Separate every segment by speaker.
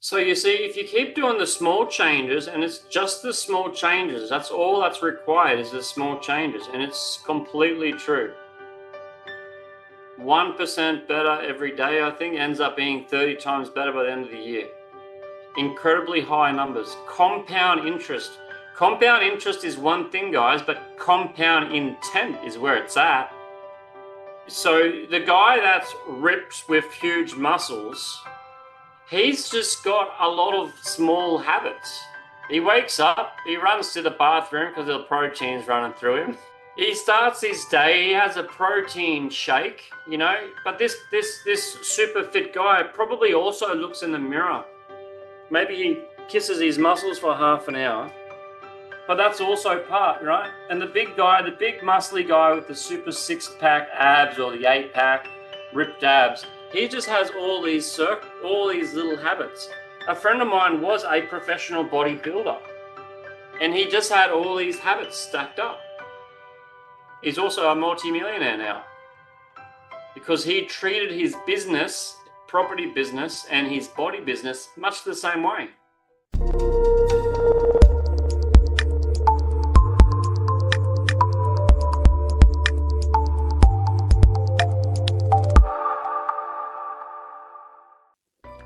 Speaker 1: So you see, if you keep doing the small changes, and it's just the small changes, that's all that's required is the small changes, and it's completely true. 1% better every day, I think, ends up being 30 times better by the end of the year. Incredibly high numbers. Compound interest. Compound interest is one thing, guys, but compound intent is where it's at. So the guy that's ripped with huge muscles, he's just got a lot of small habits. He wakes up, he runs to the bathroom because the protein's running through him. He starts his day, he has a protein shake, you know, but this super fit guy probably also looks in the mirror. Maybe he kisses his muscles for half an hour, but that's also part, right? And the big guy, the big muscly guy with the super 6-pack abs or the 8-pack ripped abs, he just has all these little habits. A friend of mine was a professional bodybuilder, and he just had all these habits stacked up. He's also a multimillionaire now because he treated his business, property business, and his body business much the same way.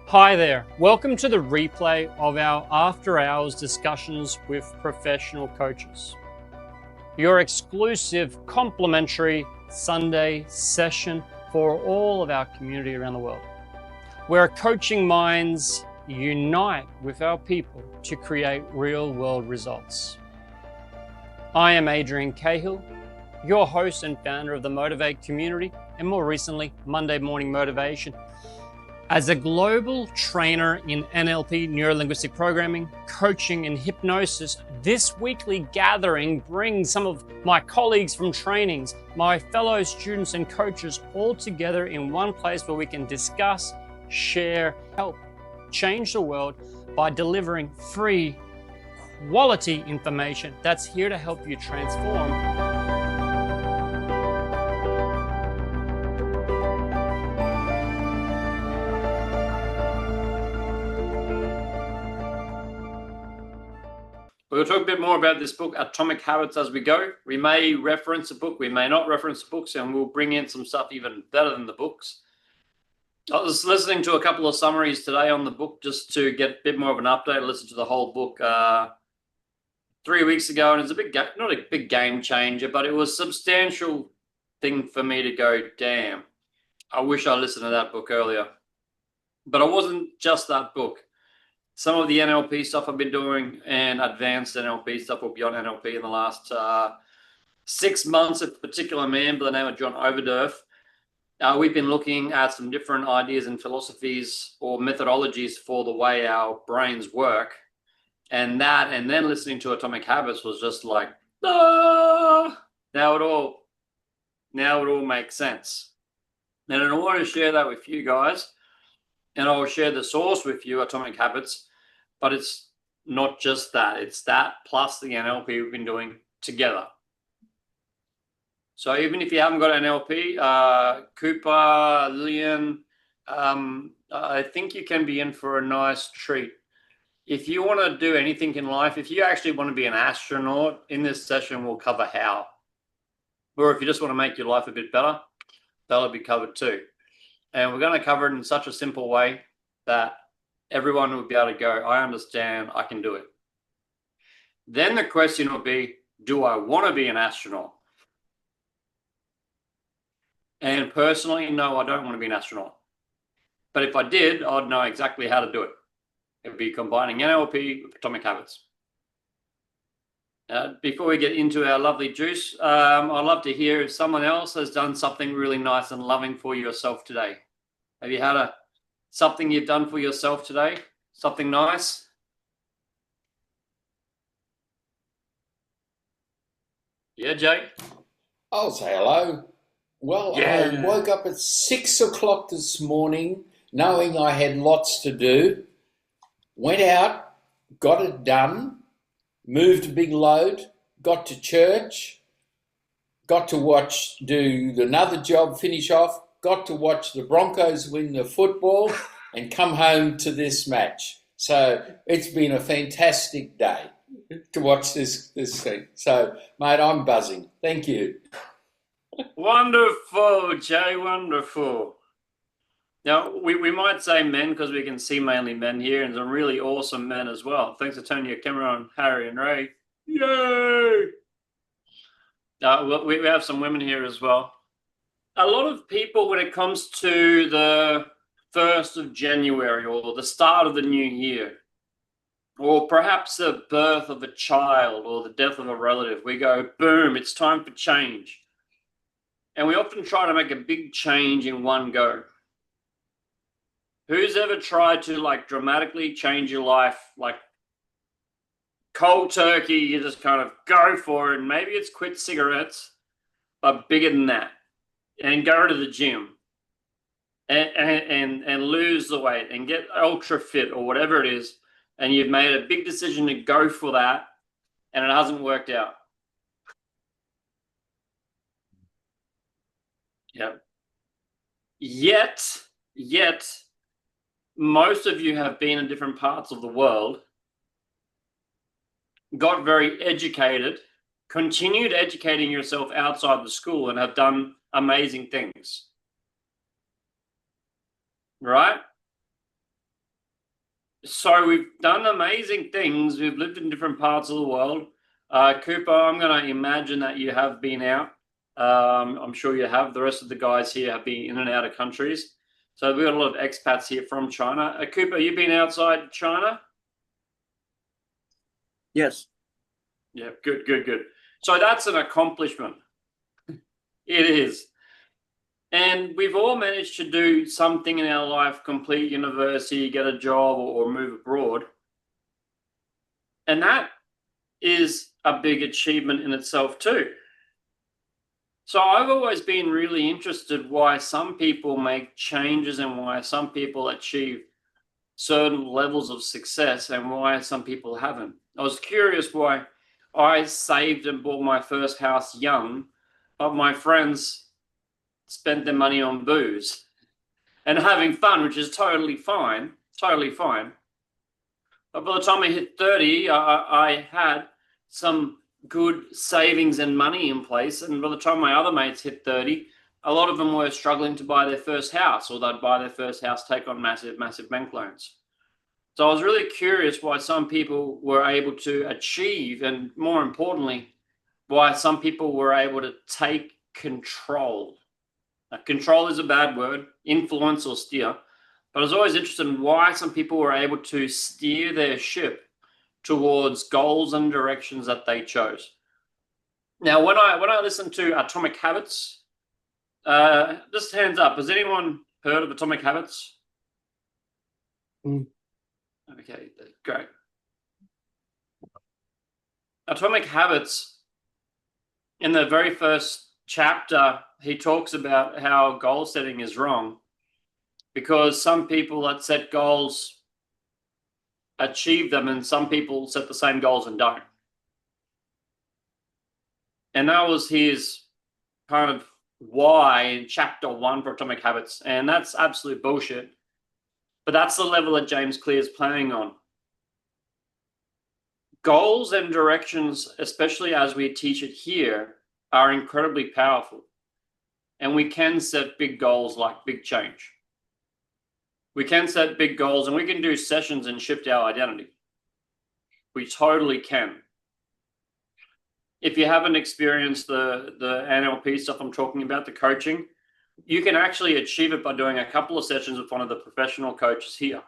Speaker 1: Hi there, welcome to the replay of our after hours discussions with professional coaches. Your exclusive complimentary Sunday session for all of our community around the world, where coaching minds unite with our people to create real world results. I am Adrian Cahill, your host and founder of the Motivate community, and more recently, Monday Morning Motivation. As a global trainer in NLP, neuro-linguistic programming, coaching, and hypnosis, this weekly gathering brings some of my colleagues from trainings, my fellow students and coaches all together in one place where we can discuss, share, help change the world by delivering free, quality information that's here to help you transform. We'll talk a bit more about this book, Atomic Habits, as we go. We may reference a book, we may not reference books, and we'll bring in some stuff even better than the books. I was listening to a couple of summaries today on the book just to get a bit more of an update. I listened to the whole book 3 weeks ago, and it's not a big game changer, but it was a substantial thing for me to go, damn, I wish I listened to that book earlier. But it wasn't just that book. Some of the NLP stuff I've been doing and advanced NLP stuff or beyond NLP in the last 6 months, a particular man by the name of John Overdurf. We've been looking at some different ideas and philosophies or methodologies for the way our brains work. And then listening to Atomic Habits was just like, ah! Now it all makes sense. And I want to share that with you guys. And I'll share the source with you, Atomic Habits. But it's not just that. It's that plus the NLP we've been doing together. So even if you haven't got NLP, Cooper, Lillian, I think you can be in for a nice treat. If you want to do anything in life, if you actually want to be an astronaut, in this session we'll cover how. Or if you just want to make your life a bit better, that'll be covered too. And we're going to cover it in such a simple way that everyone will be able to go, I understand, I can do it. Then the question will be, do I want to be an astronaut? And personally, no, I don't want to be an astronaut. But if I did, I'd know exactly how to do it. It would be combining NLP with Atomic Habits. Before we get into our lovely juice, I'd love to hear if someone else has done something really nice and loving for yourself today. Have you had something you've done for yourself today? Something nice? Yeah, Jay?
Speaker 2: I'll say hello. Well,
Speaker 1: yeah.
Speaker 2: I woke up at 6 o'clock this morning knowing I had lots to do. Went out, got it done, moved a big load, got to church, got to do another job, finish off, got to watch the Broncos win the football and come home to this match. So it's been a fantastic day to watch this thing. So, mate, I'm buzzing. Thank you.
Speaker 1: Wonderful, Jay, wonderful. Now, we might say men because we can see mainly men here and some really awesome men as well. Thanks for turning your camera on, Harry and Ray. Yay! We have some women here as well. A lot of people, when it comes to the 1st of January or the start of the new year, or perhaps the birth of a child or the death of a relative, we go, boom, it's time for change. And we often try to make a big change in one go. Who's ever tried to like dramatically change your life, like cold turkey, you just kind of go for it, and maybe it's quit cigarettes, but bigger than that, and go to the gym and lose the weight and get ultra fit or whatever it is, and you've made a big decision to go for that, and it hasn't worked out. Yeah. Yet, most of you have been in different parts of the world, got very educated, continued educating yourself outside the school, and have done amazing things. Right? So we've done amazing things. We've lived in different parts of the world. Cooper, I'm going to imagine that you have been out. I'm sure you have. The rest of the guys here have been in and out of countries. So we've got a lot of expats here from China. Cooper, you've been outside China?
Speaker 3: Yes.
Speaker 1: Yeah, good. So that's an accomplishment. It is. And we've all managed to do something in our life, complete university, get a job, or move abroad. And that is a big achievement in itself too. So I've always been really interested why some people make changes and why some people achieve certain levels of success and why some people haven't. I was curious why I saved and bought my first house young, but my friends spent their money on booze and having fun, which is totally fine. But by the time I hit 30, I had some good savings and money in place. And by the time my other mates hit 30, a lot of them were struggling to buy their first house, or they'd buy their first house, take on massive bank loans. So I was really curious why some people were able to achieve, and more importantly, why some people were able to take control. Now, control is a bad word, influence or steer. But I was always interested in why some people were able to steer their ship towards goals and directions that they chose. Now, when I listen to Atomic Habits, just hands up, has anyone heard of Atomic Habits? Okay, great. Atomic Habits, in the very first chapter, he talks about how goal setting is wrong because some people that set goals achieve them and some people set the same goals and don't. And that was his kind of why in chapter 1 for Atomic Habits. And that's absolute bullshit. But that's the level that James Clear is playing on. Goals and directions, especially as we teach it here, are incredibly powerful. And we can set big goals like big change. We can set big goals and we can do sessions and shift our identity. We totally can. If you haven't experienced the NLP stuff I'm talking about, the coaching, you can actually achieve it by doing a couple of sessions with one of the professional coaches here.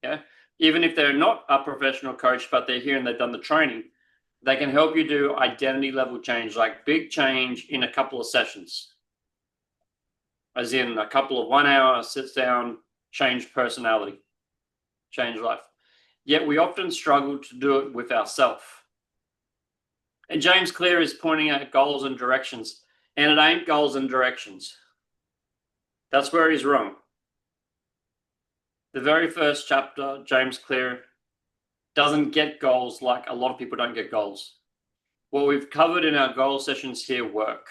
Speaker 1: Yeah. Even if they're not a professional coach, but they're here and they've done the training, they can help you do identity level change, like big change in a couple of sessions. As in a couple of 1 hour sits down, change personality, change life. Yet we often struggle to do it with ourselves. And James Clear is pointing out goals and directions, and it ain't goals and directions. That's where he's wrong. The very first chapter, James Clear doesn't get goals like a lot of people don't get goals. What we've covered in our goal sessions here work.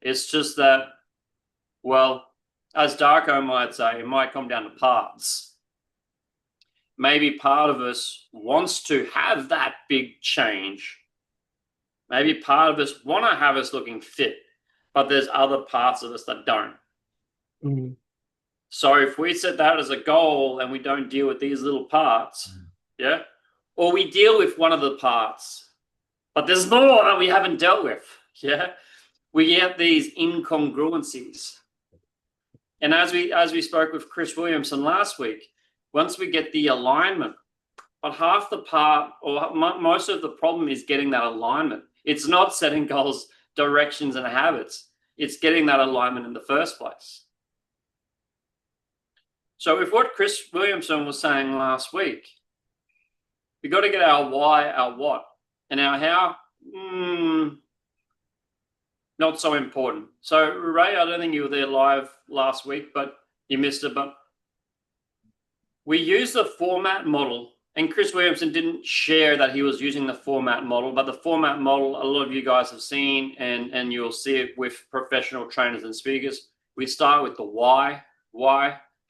Speaker 1: It's just that, well, as Darko might say, it might come down to parts. Maybe part of us wants to have that big change. Maybe part of us want to have us looking fit, but there's other parts of us that don't.
Speaker 3: Mm.
Speaker 1: So if we set that as a goal and we don't deal with these little parts, yeah, or we deal with one of the parts, but there's more that we haven't dealt with, yeah, we get these incongruencies. And as we spoke with Chris Williamson last week, once we get the alignment, but half the part or most of the problem is getting that alignment. It's not setting goals, directions, and habits. It's getting that alignment in the first place. So with what Chris Williamson was saying last week, we got to get our why, our what, and our how, not so important. So Ray, I don't think you were there live last week, but you missed it. But we use the format model, and Chris Williamson didn't share that he was using the format model, but the format model, a lot of you guys have seen, and you'll see it with professional trainers and speakers. We start with the why.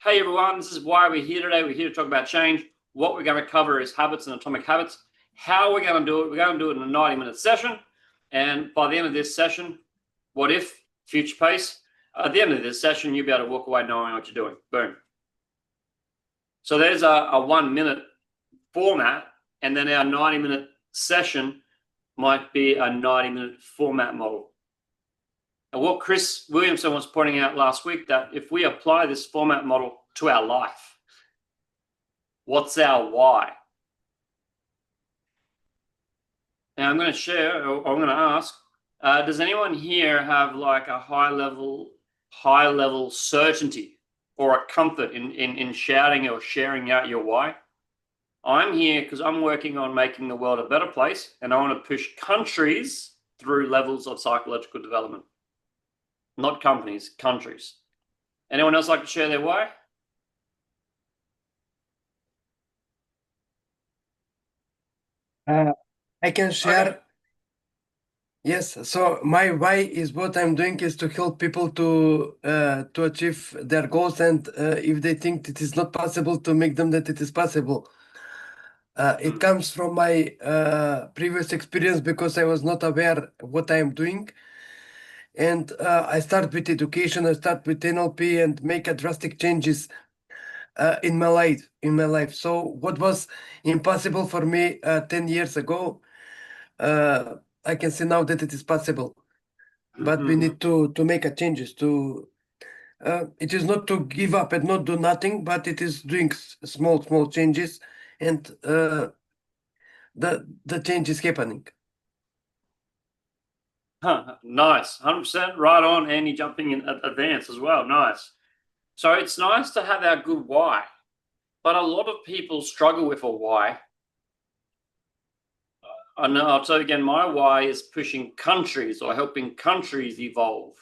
Speaker 1: Hey everyone, this is why we're here today. We're here to talk about change. What we're going to cover is habits and atomic habits. How we're going to do it, we're going to do it in a 90-minute session. And by the end of this session, what if, future pace, at the end of this session, you'll be able to walk away knowing what you're doing. Boom. So there's a 1-minute format, and then our 90-minute session might be a 90-minute format model. And what Chris Williamson was pointing out last week, that if we apply this format model to our life, what's our why? Now I'm going to share, or I'm going to ask, does anyone here have like a high level certainty or a comfort in shouting or sharing out your why? I'm here because I'm working on making the world a better place, and I want to push countries through levels of psychological development. Not companies, countries. Anyone else like to share their why?
Speaker 3: I can share.
Speaker 1: Okay.
Speaker 3: Yes, so my why is what I'm doing is to help people to achieve their goals, and if they think it is not possible, to make them that it is possible. It comes from my previous experience, because I was not aware what I am doing, and I start with education. I start with NLP and make a drastic changes in my life. So what was impossible for me 10 years ago, I can see now that it is possible, but we need to make a changes to. It is not to give up and not do nothing, but it is doing small changes, and the change is happening.
Speaker 1: Nice, 100% right on. Andy jumping in advance as well. Nice. So it's nice to have our good why, but a lot of people struggle with a why. I know. I'll tell you again, my why is pushing countries or helping countries evolve.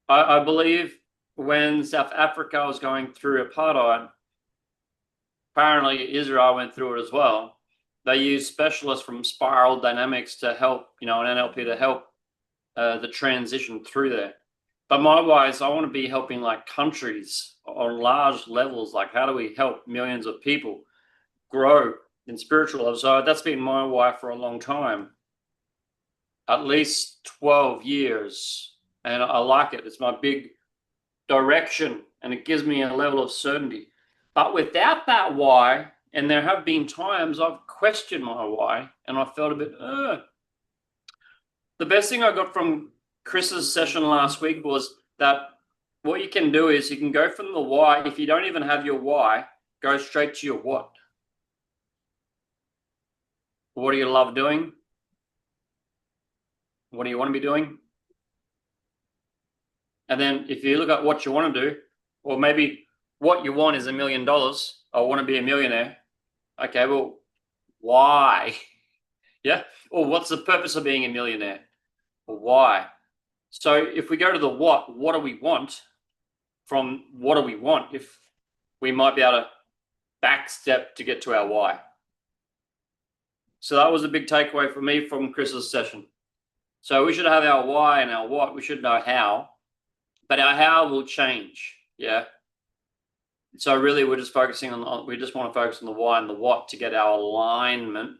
Speaker 1: I believe when South Africa was going through apartheid, apparently Israel went through it as well. They used specialists from spiral dynamics to help, and NLP to help the transition through there. But my why is I want to be helping like countries on large levels. Like, how do we help millions of people grow in spiritual love? So that's been my why for a long time, at least 12 years. And I like it. It's my big direction, and it gives me a level of certainty. But without that why, and there have been times I've questioned my why, and I felt a bit, The best thing I got from Chris's session last week was that what you can do is you can go from the why. If you don't even have your why, go straight to your what. What do you love doing? What do you want to be doing? And then if you look at what you want to do, or maybe what you want is $1 million. I want to be a millionaire. Okay, well, why? Yeah. Or what's the purpose of being a millionaire? Or why? So if we go to the what do we want? From what do we want? If we might be able to backstep to get to our why. So that was a big takeaway for me from Chris's session. So we should have our why and our what. We should know how, but our how will change. Yeah. So really, we're just focusing on, we just want to focus on the why and the what to get our alignment.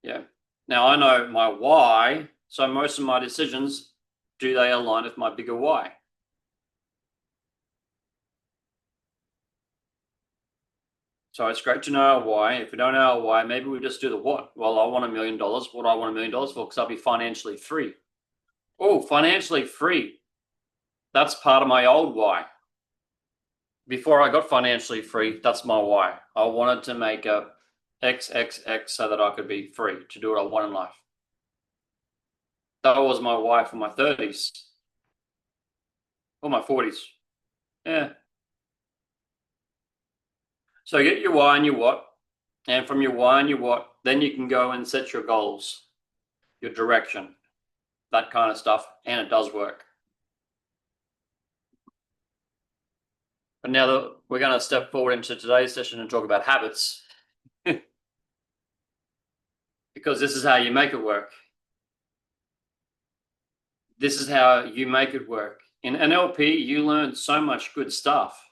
Speaker 1: Yeah. Now I know my why, so most of my decisions, do they align with my bigger why? So it's great to know our why. If we don't know our why, maybe we just do the what. Well, I want $1 million. What do I want $1 million for? Because I'll be financially free. Oh, financially free. That's part of my old why. Before I got financially free, that's my why. I wanted to make a XXX so that I could be free to do what I want in life. That was my why for my 30s or my 40s. Yeah. So get your why and your what. And from your why and your what, then you can go and set your goals, your direction, that kind of stuff. And it does work. But now that we're going to step forward into today's session and talk about habits, because this is how you make it work. This is how you make it work. In NLP, you learn so much good stuff.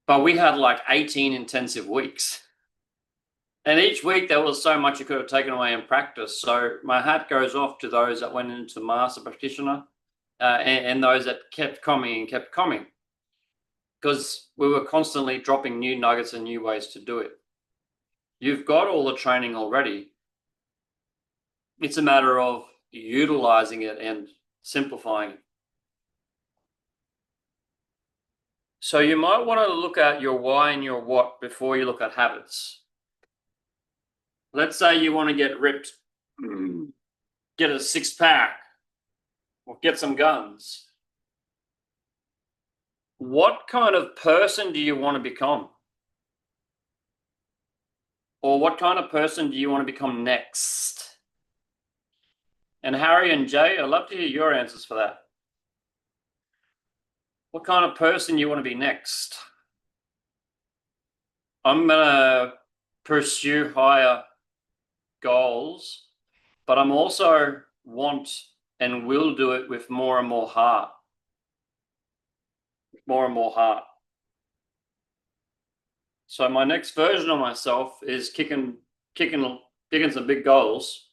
Speaker 1: But we had like 18 intensive weeks. And each week there was so much you could have taken away in practice. So my hat goes off to those that went into master practitioner and those that kept coming and kept coming. Because we were constantly dropping new nuggets and new ways to do it. You've got all the training already. It's a matter of utilizing it and simplifying it. So you might want to look at your why and your what before you look at habits. Let's say you want to get ripped, get a 6-pack, or get some guns. What kind of person do you want to become? Or what kind of person do you want to become next? And Harry and Jay, I'd love to hear your answers for that. What kind of person you want to be next? I'm going to pursue higher goals, but I'm also want and will do it with more and more heart. More and more heart. So my next version of myself is kicking some big goals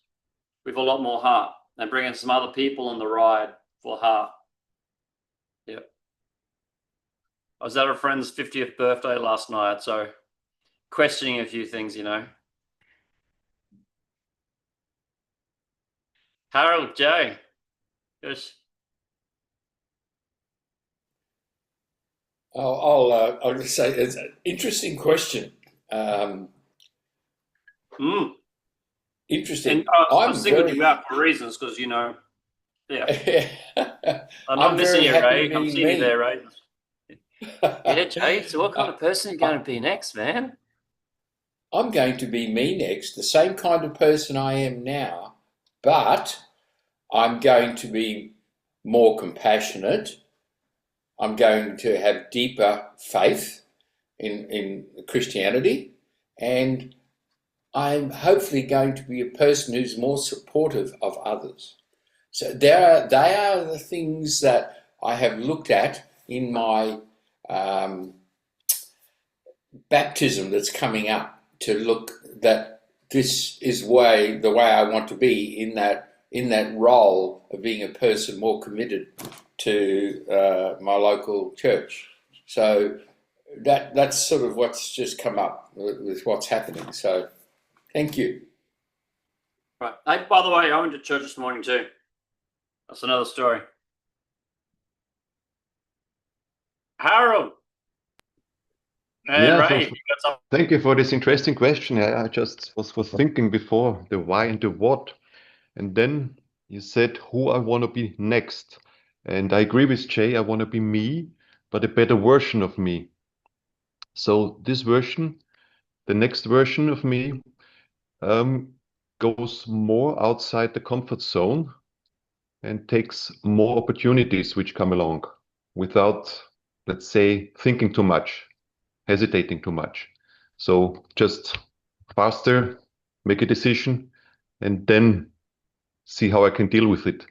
Speaker 1: with a lot more heart and bringing some other people on the ride for heart. Yep. I was at a friend's 50th birthday last night, so questioning a few things, you know. Harold, Jay, yes.
Speaker 2: I'll just say it's an interesting question. Interesting.
Speaker 1: And I'm singled you out for reasons because, you know, yeah. I'm not missing you, Ray. I'm seeing you there, Ray. Yeah, Jay, so what kind of person are you going to be next, man?
Speaker 2: I'm going to be me next, the same kind of person I am now, but I'm going to be more compassionate. I'm going to have deeper faith in Christianity, and I'm hopefully going to be a person who's more supportive of others. So they are the things that I have looked at in my baptism that's coming up, to look that this is the way I want to be in that role of being a person more committed to my local church. So that's sort of what's just come up with what's happening. So thank you.
Speaker 1: Right. Hey, by the way, I went to church this morning too. That's another story. Harold. And
Speaker 4: Yeah,
Speaker 1: Ray,
Speaker 4: so
Speaker 1: you got something?
Speaker 4: thank you for this interesting question. I just was thinking before the why and the what. And then you said who I want to be next. And I agree with Jay, I want to be me, but a better version of me. So this version, the next version of me, goes more outside the comfort zone and takes more opportunities which come along without, let's say, thinking too much, hesitating too much. So just faster, make a decision, and then see how I can deal with it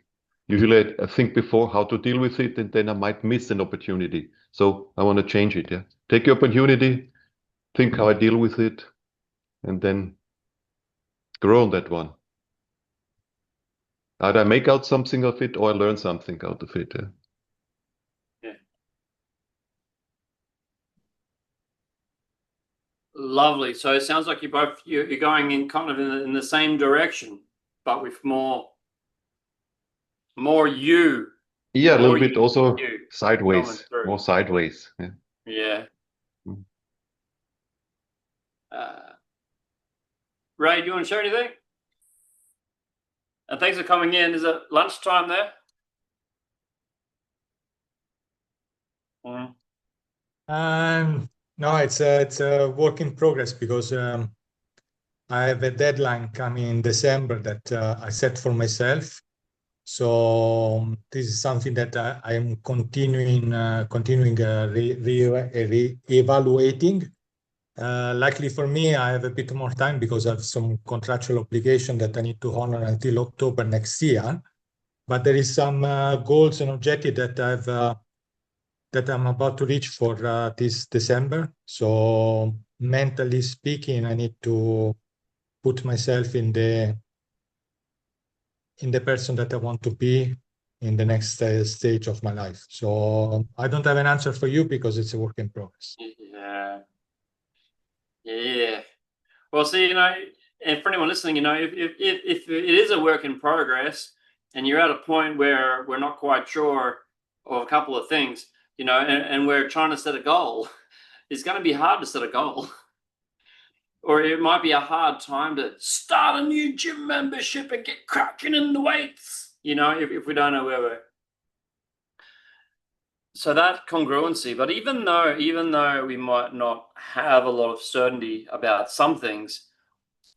Speaker 4: Usually I think before how to deal with it, and then I might miss an opportunity. So I want to change it. Yeah. Take the opportunity, think how I deal with it, and then grow on that one. Either I make out something of it or I learn something out of it. Yeah.
Speaker 1: Yeah. Lovely. So it sounds like you're going in kind of in the same direction, but with more you.
Speaker 4: Yeah, a
Speaker 1: More
Speaker 4: little bit
Speaker 1: you,
Speaker 4: also
Speaker 1: coming
Speaker 4: sideways,
Speaker 1: through.
Speaker 4: more sideways. Yeah.
Speaker 1: Yeah.
Speaker 4: Mm.
Speaker 1: Ray, do you want to share anything? And thanks for coming in. Is it lunchtime there?
Speaker 5: No, it's a work in progress because I have a deadline coming in December that I set for myself. So this is something that I am continuing re-evaluating. Luckily for me, I have a bit more time because I have some contractual obligation that I need to honor until October next year. But there is some goals and objectives that I'm about to reach for this December. So mentally speaking, I need to put myself in the person that I want to be in the next stage of my life. So I don't have an answer for you because it's a work in progress.
Speaker 1: Yeah. Yeah. Well, see, and for anyone listening, if it is a work in progress and you're at a point where we're not quite sure of a couple of things, and we're trying to set a goal, it's going to be hard to set a goal. Or it might be a hard time to start a new gym membership and get cracking in the weights, if we don't know where we're. So that congruency, but even though we might not have a lot of certainty about some things,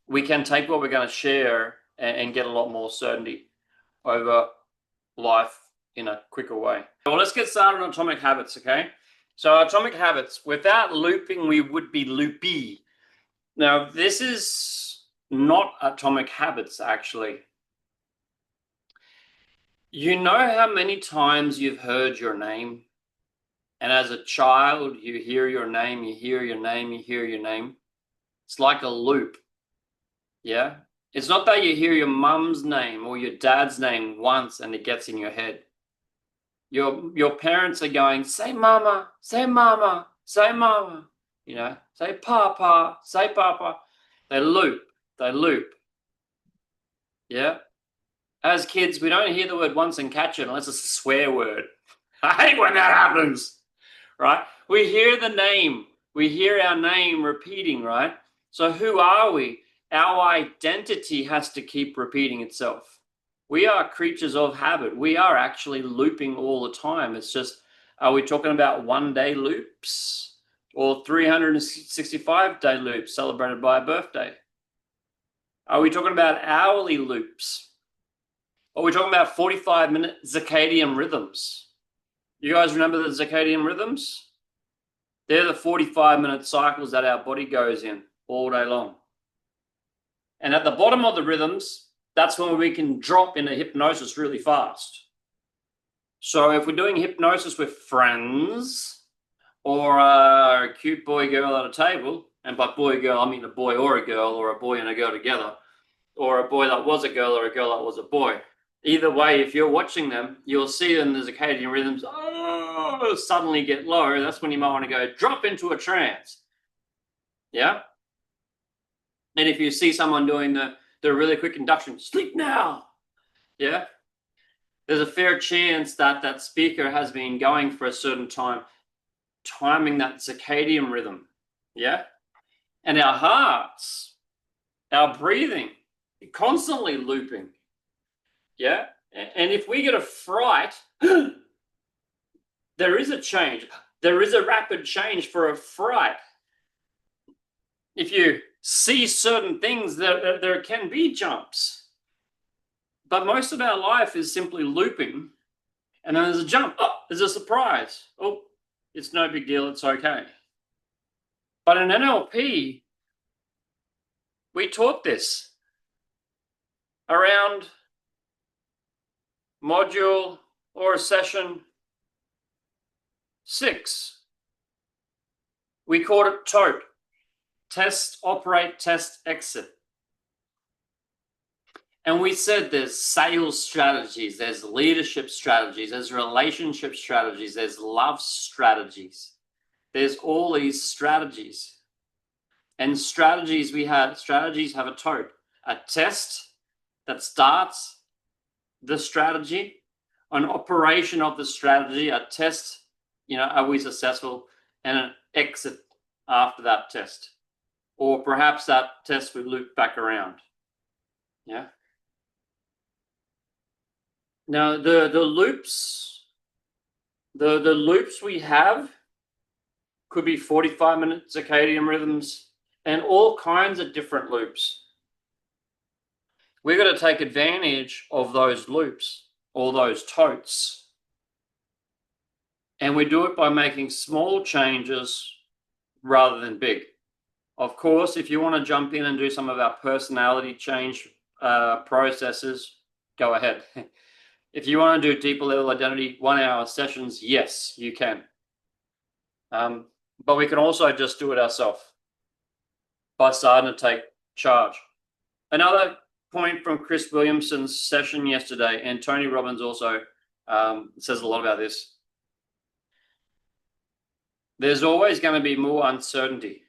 Speaker 1: we can take what we're going to share and get a lot more certainty over life in a quicker way. Well, let's get started on atomic habits, okay? So atomic habits, without looping, we would be loopy. Now, this is not atomic habits, actually. You know how many times you've heard your name? And as a child, you hear your name, you hear your name, you hear your name. It's like a loop. Yeah? It's not that you hear your mum's name or your dad's name once and it gets in your head. Your parents are going, say mama, say mama, say mama. Say papa, say papa. They loop. Yeah? As kids, we don't hear the word once and catch it unless it's a swear word. I hate when that happens, right? We hear the name. We hear our name repeating, right? So who are we? Our identity has to keep repeating itself. We are creatures of habit. We are actually looping all the time. It's just, are we talking about 1-day loops or 365-day loops celebrated by a birthday? Are we talking about hourly loops? Or are we talking about 45-minute circadian rhythms? You guys remember the circadian rhythms? They're the 45-minute cycles that our body goes in all day long. And at the bottom of the rhythms, that's when we can drop into hypnosis really fast. So if we're doing hypnosis with friends or a cute boy girl at a table, and by boy girl, I mean a boy or a girl or a boy and a girl together, or a boy that was a girl or a girl that was a boy. Either way, if you're watching them, you'll see them, the circadian rhythms suddenly get low. That's when you might want to go drop into a trance. Yeah? And if you see someone doing the really quick induction, sleep now. Yeah? There's a fair chance that speaker has been going for a certain time, timing that circadian rhythm. Yeah? And our hearts, our breathing, constantly looping. Yeah? And if we get a fright, there is a change. There is a rapid change for a fright. If you see certain things, there can be jumps. But most of our life is simply looping. And then there's a jump. Oh, there's a surprise. Oh, it's no big deal. It's okay. But in NLP, we taught this around module or session 6. We called it TOTE, test, operate, test, exit. And we said there's sales strategies, there's leadership strategies, there's relationship strategies, there's love strategies. There's all these strategies. And strategies have a TOTE, a test that starts the strategy, an operation of the strategy, a test, are we successful, and an exit after that test. Or perhaps that test would loop back around. Yeah. Now the loops we have could be 45-minute circadian rhythms and all kinds of different loops. We've got to take advantage of those loops, or those totes. And we do it by making small changes rather than big. Of course, if you want to jump in and do some of our personality change processes, go ahead. If you want to do deeper level identity 1-hour sessions, yes, you can. But we can also just do it ourselves by starting to take charge. Another point from Chris Williamson's session yesterday, and Tony Robbins also says a lot about this. There's always going to be more uncertainty.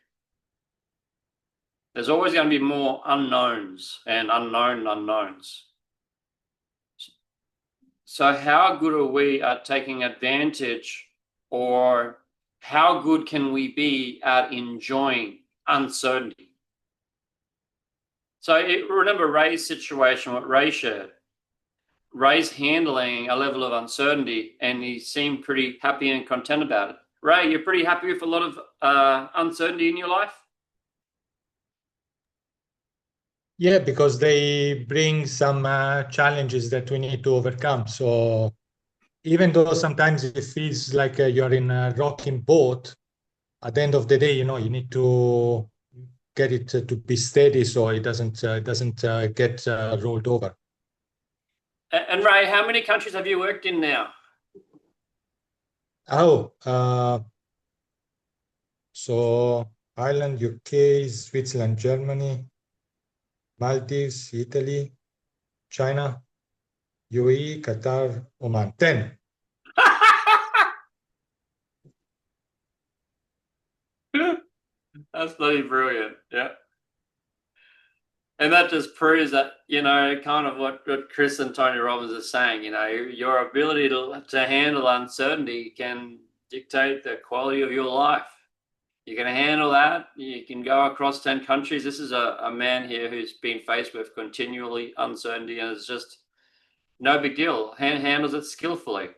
Speaker 1: There's always going to be more unknowns and unknown unknowns. So how good are we at taking advantage, or how good can we be at enjoying uncertainty? So remember Ray's situation, what Ray shared. Ray's handling a level of uncertainty and he seemed pretty happy and content about it. Ray, you're pretty happy with a lot of uncertainty in your life?
Speaker 5: Yeah, because they bring some challenges that we need to overcome. So even though sometimes it feels like you're in a rocking boat, at the end of the day, you need to get it to be steady so it doesn't get rolled over.
Speaker 1: And Ray, how many countries have you worked in now?
Speaker 5: So Ireland, UK, Switzerland, Germany, Maldives, Italy, China, UAE, Qatar, Oman. 10.
Speaker 1: That's bloody brilliant. Yeah. And that just proves that, kind of what Chris and Tony Robbins are saying, your ability to handle uncertainty can dictate the quality of your life. You can handle that. You can go across 10 countries. This is a man here who's been faced with continually uncertainty, and it's just no big deal. Handles it skillfully.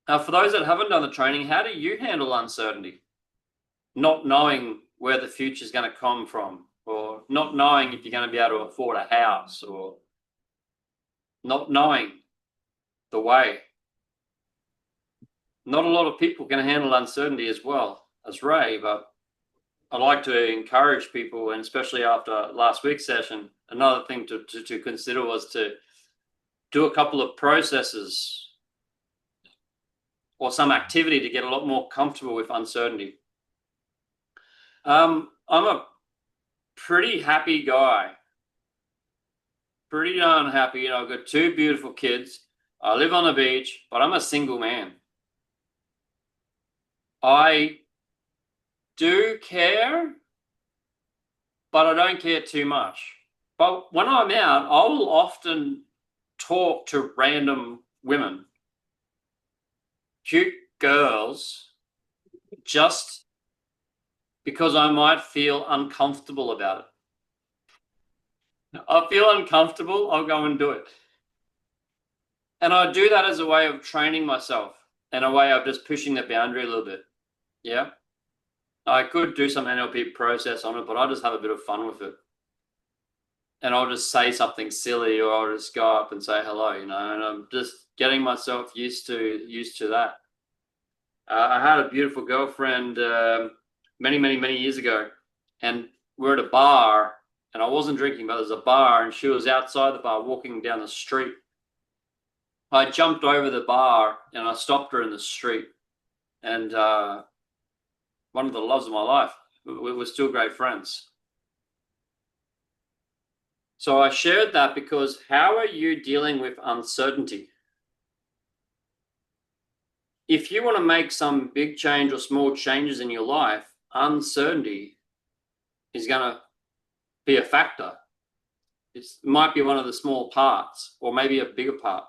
Speaker 1: Now, for those that haven't done the training, how do you handle uncertainty? Not knowing where the future is going to come from, or not knowing if you're going to be able to afford a house, or not knowing the way. Not a lot of people can handle uncertainty as well as Ray, but I'd like to encourage people, and especially after last week's session, another thing to consider was to do a couple of processes or some activity to get a lot more comfortable with uncertainty. I'm a pretty happy guy, pretty darn happy. I've got 2 beautiful kids. I live on the beach, but I'm a single man. I do care, but I don't care too much. But when I'm out, I will often talk to random women, cute girls, just because I might feel uncomfortable about it. I feel uncomfortable, I'll go and do it. And I do that as a way of training myself and a way of just pushing the boundary a little bit. Yeah. I could do some NLP process on it, but I'll just have a bit of fun with it. And I'll just say something silly, or I'll just go up and say hello, and I'm just getting myself used to that. I had a beautiful girlfriend many years ago, and we're at a bar, and I wasn't drinking, but there's a bar, and she was outside the bar walking down the street. I jumped over the bar and I stopped her in the street. And one of the loves of my life, we were still great friends. So I shared that because how are you dealing with uncertainty? If you want to make some big change or small changes in your life, uncertainty is going to be a factor. It might be one of the small parts or maybe a bigger part.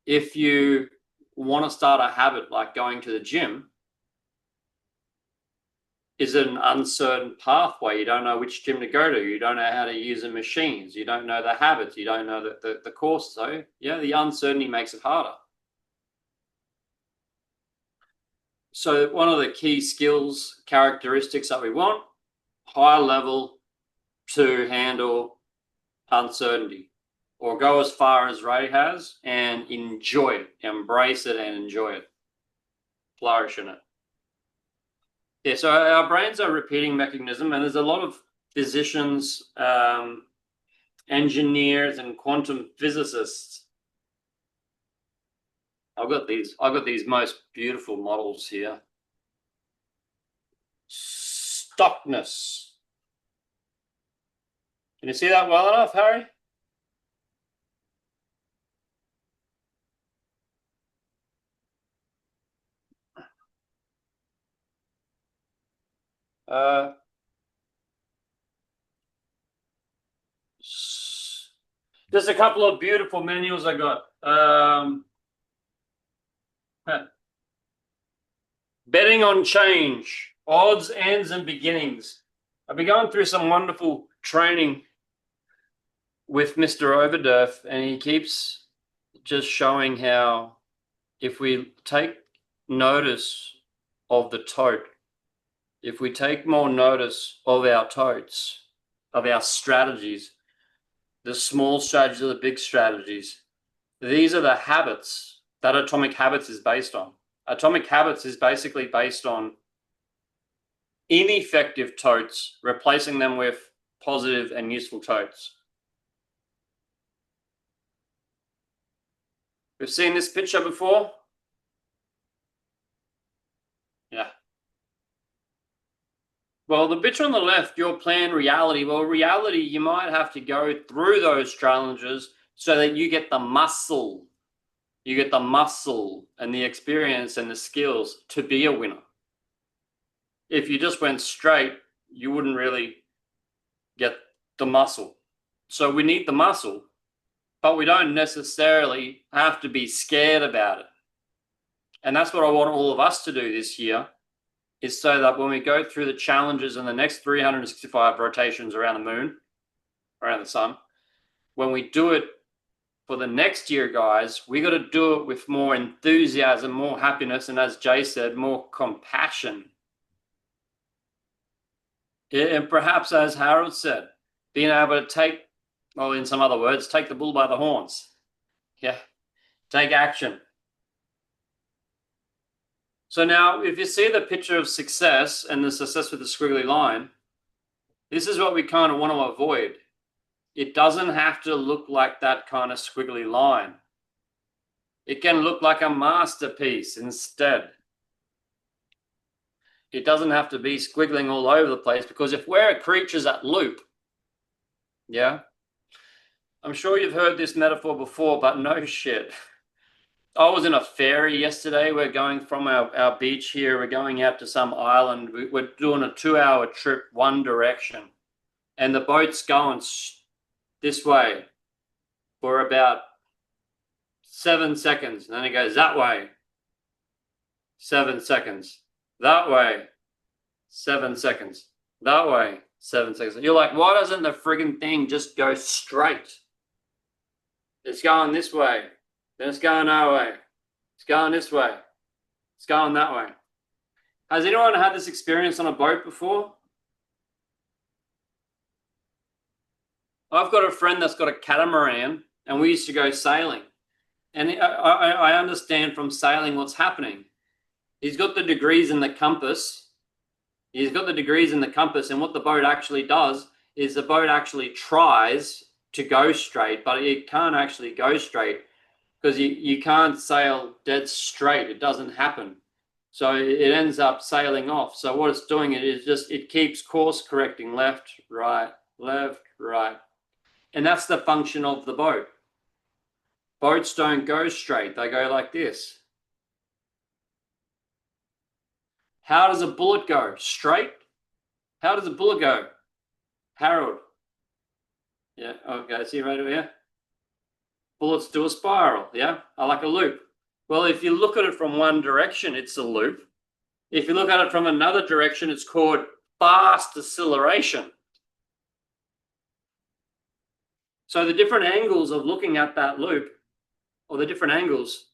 Speaker 1: If you want to start a habit like going to the gym, is it an uncertain pathway? You don't know which gym to go to. You don't know how to use the machines. You don't know the habits. You don't know the course. So yeah, the uncertainty makes it harder. So one of the key skills, characteristics that we want, high level to handle uncertainty, or go as far as Ray has and enjoy it, embrace it and enjoy it, flourish in it. Yeah, so our brains are a repeating mechanism, and there's a lot of physicians, engineers, and quantum physicists. I've got these most beautiful models here. Stockness. Can you see that well enough, Harry? Just a couple of beautiful manuals I got. Betting on change, odds, ends, and beginnings. I've been going through some wonderful training with Mr. Overdurf, and he keeps just showing how if we take notice of the tote, if we take more notice of our totes, of our strategies, the small strategies or the big strategies, these are the habits that Atomic Habits is based on. Atomic Habits is basically based on ineffective totes, replacing them with positive and useful totes. We've seen this picture before. Yeah. Well, the picture on the left, your plan, reality. Well, reality, you might have to go through those challenges so that you get the muscle. You get the muscle and the experience and the skills to be a winner. If you just went straight, you wouldn't really get the muscle. So we need the muscle, but we don't necessarily have to be scared about it. And that's what I want all of us to do this year, is so that when we go through the challenges in the next 365 rotations around the moon, around the sun, when we do it for the next year, guys, we got to do it with more enthusiasm, more happiness, and as Jay said, more compassion. And perhaps, as Harold said, being able to take, well, in some other words, take the bull by the horns. Yeah, take action. So now, if you see the picture of success and the success with the squiggly line, this is what we kind of want to avoid. It doesn't have to look like that kind of squiggly line. It can look like a masterpiece instead. It doesn't have to be squiggling all over the place, because if we're creatures that loop, yeah, I'm sure you've heard this metaphor before, but no shit. I was in a ferry yesterday. We're going from our beach here. We're going out to some island. We're doing a 2-hour trip one direction. And the boat's going this way for about 7 seconds. And then it goes that way. 7 seconds. That way. 7 seconds. That way. 7 seconds. You're like, why doesn't the friggin' thing just go straight? It's going this way. Then it's going that way. It's going this way. It's going that way. Has anyone had this experience on a boat before? I've got a friend that's got a catamaran, and we used to go sailing. And I understand from sailing what's happening. He's got the degrees in the compass. He's got the degrees in the compass, and what the boat actually does is the boat actually tries to go straight, but it can't actually go straight because you can't sail dead straight. It doesn't happen. So it ends up sailing off. So what it's doing is just, it keeps course correcting left, right, left, right. And that's the function of the boat. Boats don't go straight. They go like this. How does a bullet go? Straight? How does a bullet go? Harold. Yeah, okay, see right over here? Bullets do a spiral, yeah? I like a loop. Well, if you look at it from one direction, it's a loop. If you look at it from another direction, it's called fast acceleration. So the different angles of looking at that loop, or the different angles,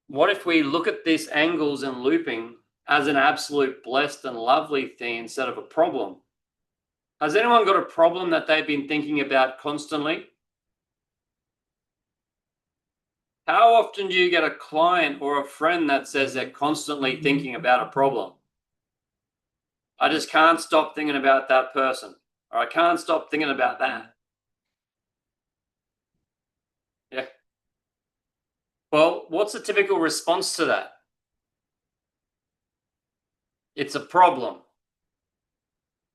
Speaker 1: what if we look at these angles and looping as an absolute blessed and lovely thing instead of a problem? Has anyone got a problem that they've been thinking about constantly? How often do you get a client or a friend that says they're constantly thinking about a problem? I just can't stop thinking about that person, or I can't stop thinking about that. Yeah. Well, what's the typical response to that? It's a problem.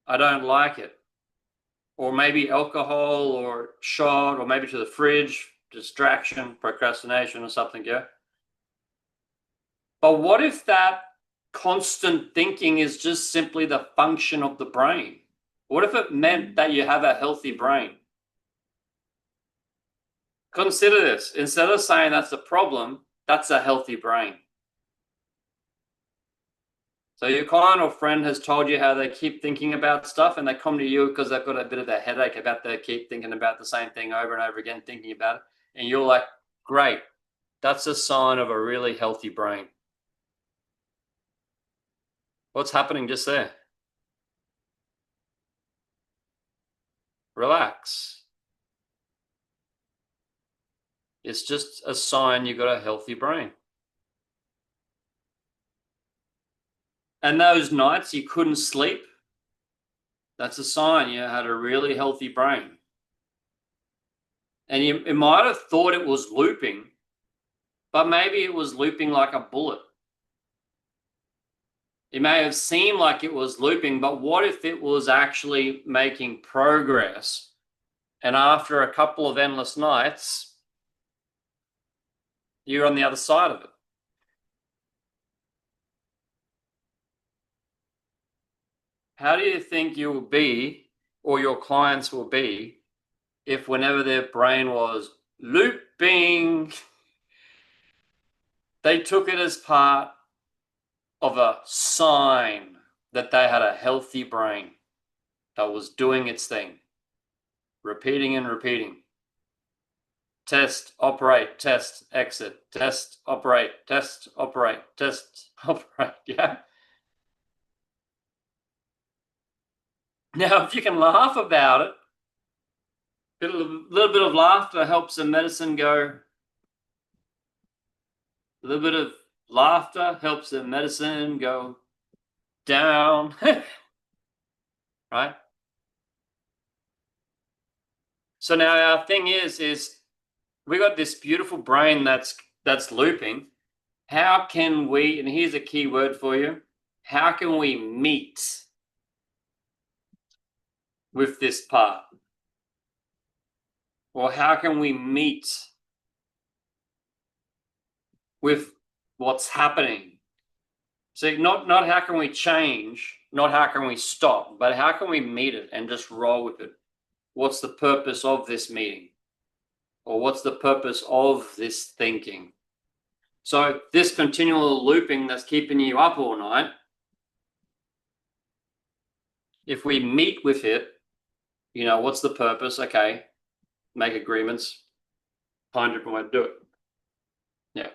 Speaker 1: I don't like it. Or maybe alcohol or shot, or maybe to the fridge, distraction, procrastination or something, yeah? But what if that constant thinking is just simply the function of the brain? What if it meant that you have a healthy brain? Consider this. Instead of saying that's a problem, that's a healthy brain. So your client or friend has told you how they keep thinking about stuff, and they come to you because they've got a bit of a headache about they keep thinking about the same thing over and over again, thinking about it. And you're like, great, that's a sign of a really healthy brain. What's happening just there? Relax. It's just a sign you've got a healthy brain. And those nights you couldn't sleep, that's a sign you had a really healthy brain. And you might have thought it was looping, but maybe it was looping like a bullet. It may have seemed like it was looping, but what if it was actually making progress? And after a couple of endless nights, you're on the other side of it. How do you think you will be, or your clients will be, if whenever their brain was looping, they took it as part of a sign that they had a healthy brain that was doing its thing, repeating and repeating. Test, operate, test, exit, test, operate, test, operate, test, operate, yeah? Now, if you can laugh about it, a little bit of laughter helps the medicine go. A little bit of laughter helps the medicine go down, right? So now our thing is we got this beautiful brain that's looping. How can we, and here's a key word for you, how can we meet with this part? Or how can we meet with what's happening? See, not how can we change, not how can we stop, but how can we meet it and just roll with it? What's the purpose of this meeting? Or what's the purpose of this thinking? So this continual looping that's keeping you up all night, if we meet with it, you know, what's the purpose? Okay, make agreements, find a different way to do it. Yeah.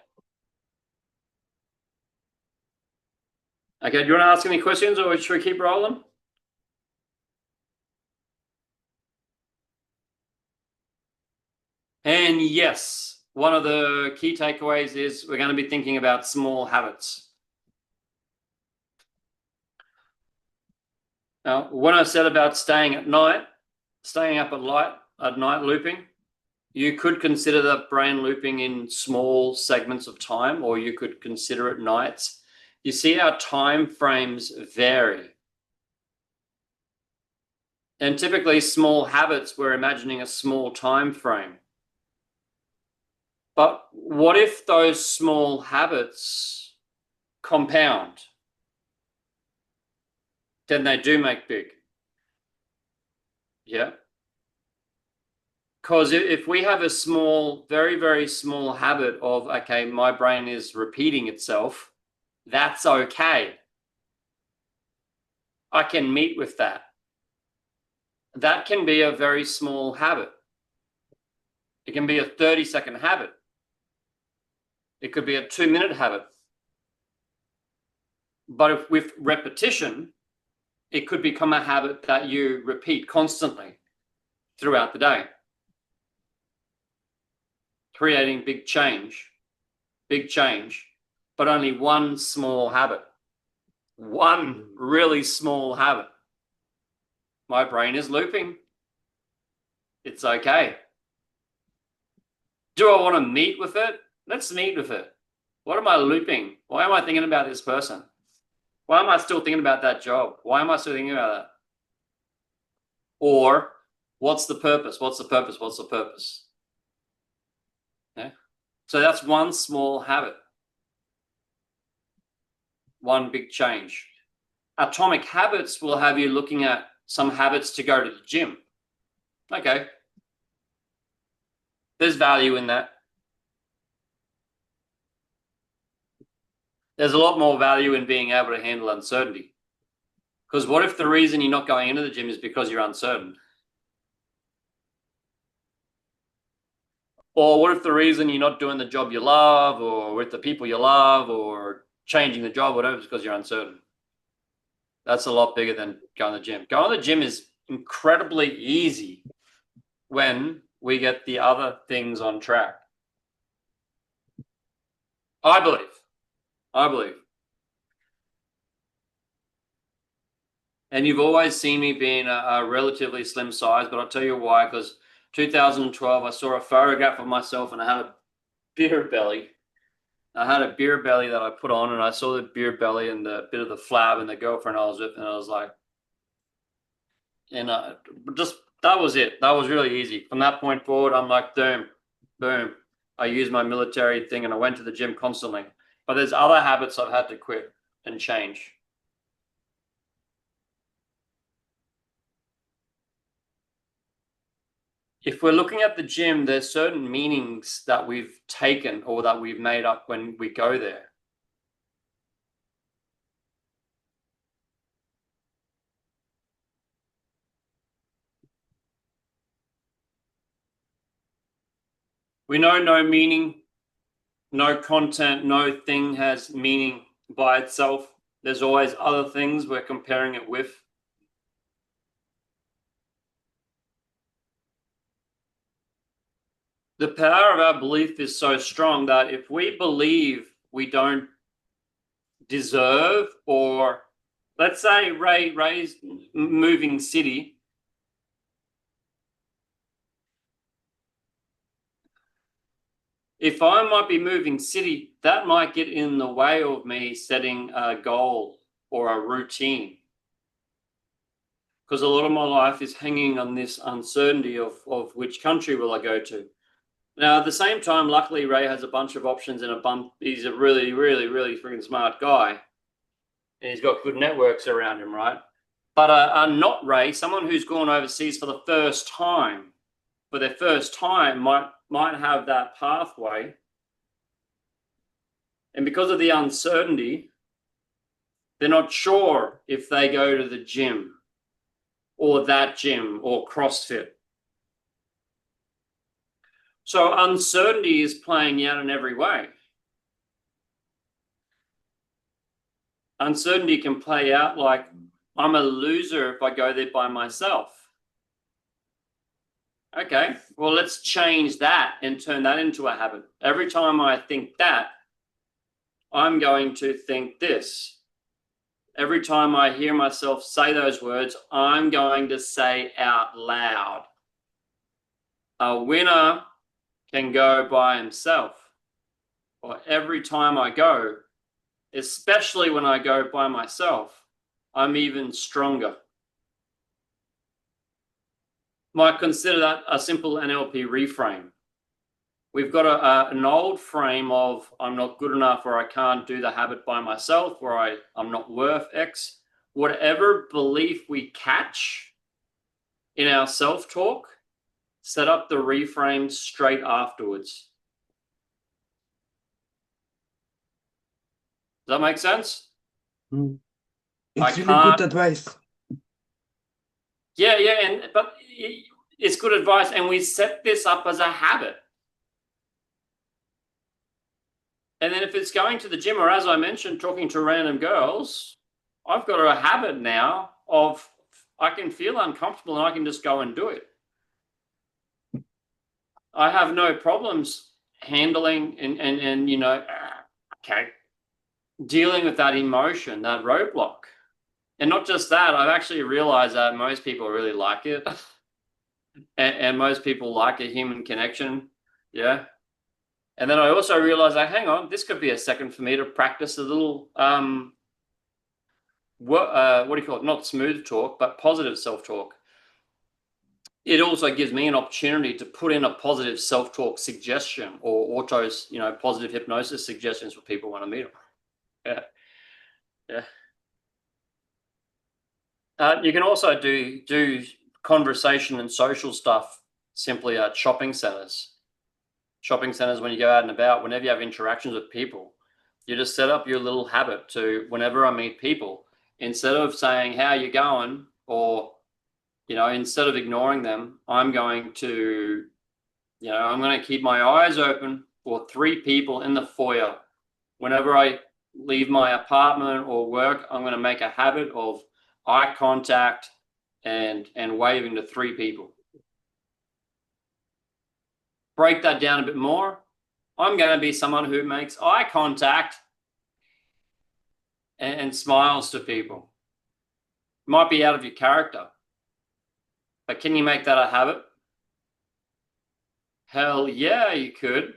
Speaker 1: Okay, do you want to ask any questions, or should we keep rolling? And yes, one of the key takeaways is we're going to be thinking about small habits. Now, when I said about staying up at night looping, You could consider that brain looping in small segments of time, or you could consider it nights. You see how time frames vary. And typically small habits, we're imagining a small time frame. But what if those small habits compound? Then they do make big. Yeah. Because if we have a small, very, very small habit of, okay, my brain is repeating itself, that's okay. I can meet with that. That can be a very small habit. It can be a 30-second habit. It could be a 2-minute habit. But if with repetition, it could become a habit that you repeat constantly throughout the day, creating big change, but only one small habit, one really small habit. My brain is looping. It's okay. Do I want to meet with it? Let's meet with it. What am I looping? Why am I thinking about this person? Why am I still thinking about that job? Why am I still thinking about that? Or what's the purpose? What's the purpose? What's the purpose? Okay. So that's one small habit. One big change. Atomic habits will have you looking at some habits to go to the gym. Okay. There's value in that. There's a lot more value in being able to handle uncertainty. Because what if the reason you're not going into the gym is because you're uncertain? Or what if the reason you're not doing the job you love, or with the people you love, or changing the job, whatever, is because you're uncertain? That's a lot bigger than going to the gym. Going to the gym is incredibly easy when we get the other things on track. I believe. And you've always seen me being a relatively slim size, but I'll tell you why, because 2012, I saw a photograph of myself and I had a beer belly. I had a beer belly that I put on, and I saw the beer belly and the bit of the flab and the girlfriend I was with, and I was like, and just, that was it. That was really easy. From that point forward, I'm like, boom. I used my military thing and I went to the gym constantly. But there's other habits I've had to quit and change. If we're looking at the gym, there's certain meanings that we've taken or that we've made up when we go there. We know no meaning, no content, no thing has meaning by itself. There's always other things we're comparing it with. The power of our belief is so strong that if we believe we don't deserve, or let's say Ray's moving city, if I might be moving city, that might get in the way of me setting a goal or a routine. Because a lot of my life is hanging on this uncertainty of which country will I go to. Now, at the same time, luckily, Ray has a bunch of options and he's a really, really, really freaking smart guy. And he's got good networks around him, right? But not Ray, someone who's gone overseas for the first time, for their first time, might have that pathway. And because of the uncertainty, they're not sure if they go to the gym or that gym or CrossFit. So uncertainty is playing out in every way. Uncertainty can play out like, I'm a loser if I go there by myself. Okay, well, let's change that and turn that into a habit. Every time I think that, I'm going to think this. Every time I hear myself say those words, I'm going to say out loud, a winner can go by himself, or every time I go, especially when I go by myself, I'm even stronger. Might consider that a simple NLP reframe. We've got an old frame of I'm not good enough, or I can't do the habit by myself, or I'm not worth X. Whatever belief we catch in our self-talk, set up the reframe straight afterwards. Does that make sense?
Speaker 3: It's really good advice.
Speaker 1: Yeah, but it's good advice, and we set this up as a habit. And then if it's going to the gym, or as I mentioned, talking to random girls, I've got a habit now of I can feel uncomfortable and I can just go and do it. I have no problems handling and dealing with that emotion, that roadblock. And not just that, I've actually realized that most people really like it. and most people like a human connection. Yeah. And then I also realized that, hang on, this could be a second for me to practice a little, what do you call it? Not smooth talk, but positive self-talk. It also gives me an opportunity to put in a positive self-talk suggestion, or positive hypnosis suggestions for people when I meet them. Yeah. You can also do conversation and social stuff simply at shopping centers. Shopping centers, when you go out and about, whenever you have interactions with people, you just set up your little habit to, whenever I meet people, instead of saying, how you going? Or, instead of ignoring them, I'm going to keep my eyes open for 3 people in the foyer. Whenever I leave my apartment or work, I'm going to make a habit of eye contact and waving to 3 people. Break that down a bit more. I'm going to be someone who makes eye contact and smiles to people. Might be out of your character, but can you make that a habit? Hell yeah, you could.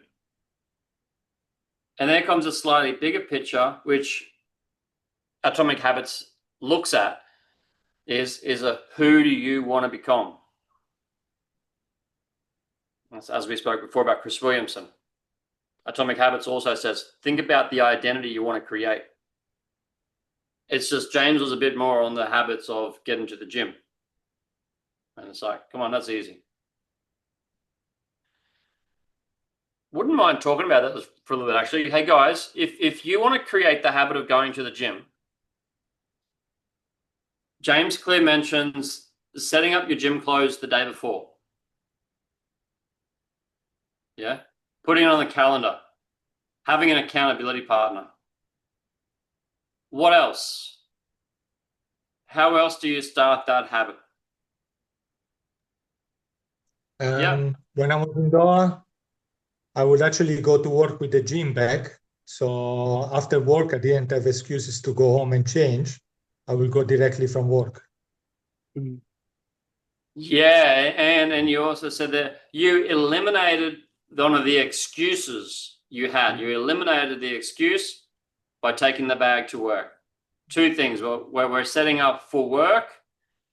Speaker 1: And there comes a slightly bigger picture, which Atomic Habits looks at, is a who do you want to become? As we spoke before about Chris Williamson. Atomic Habits also says, think about the identity you want to create. It's just James was a bit more on the habits of getting to the gym. And it's like, come on, that's easy. Wouldn't mind talking about that for a little bit, actually. Hey, guys, if you want to create the habit of going to the gym, James Clear mentions setting up your gym clothes the day before. Yeah. Putting it on the calendar. Having an accountability partner. What else? How else do you start that habit?
Speaker 5: When I was indoor, I would actually go to work with the gym bag. So after work, I didn't have excuses to go home and change. I will go directly from work.
Speaker 1: Yeah, and you also said that you eliminated one of the excuses you had. You eliminated the excuse by taking the bag to work. 2 things. Where we're setting up for work,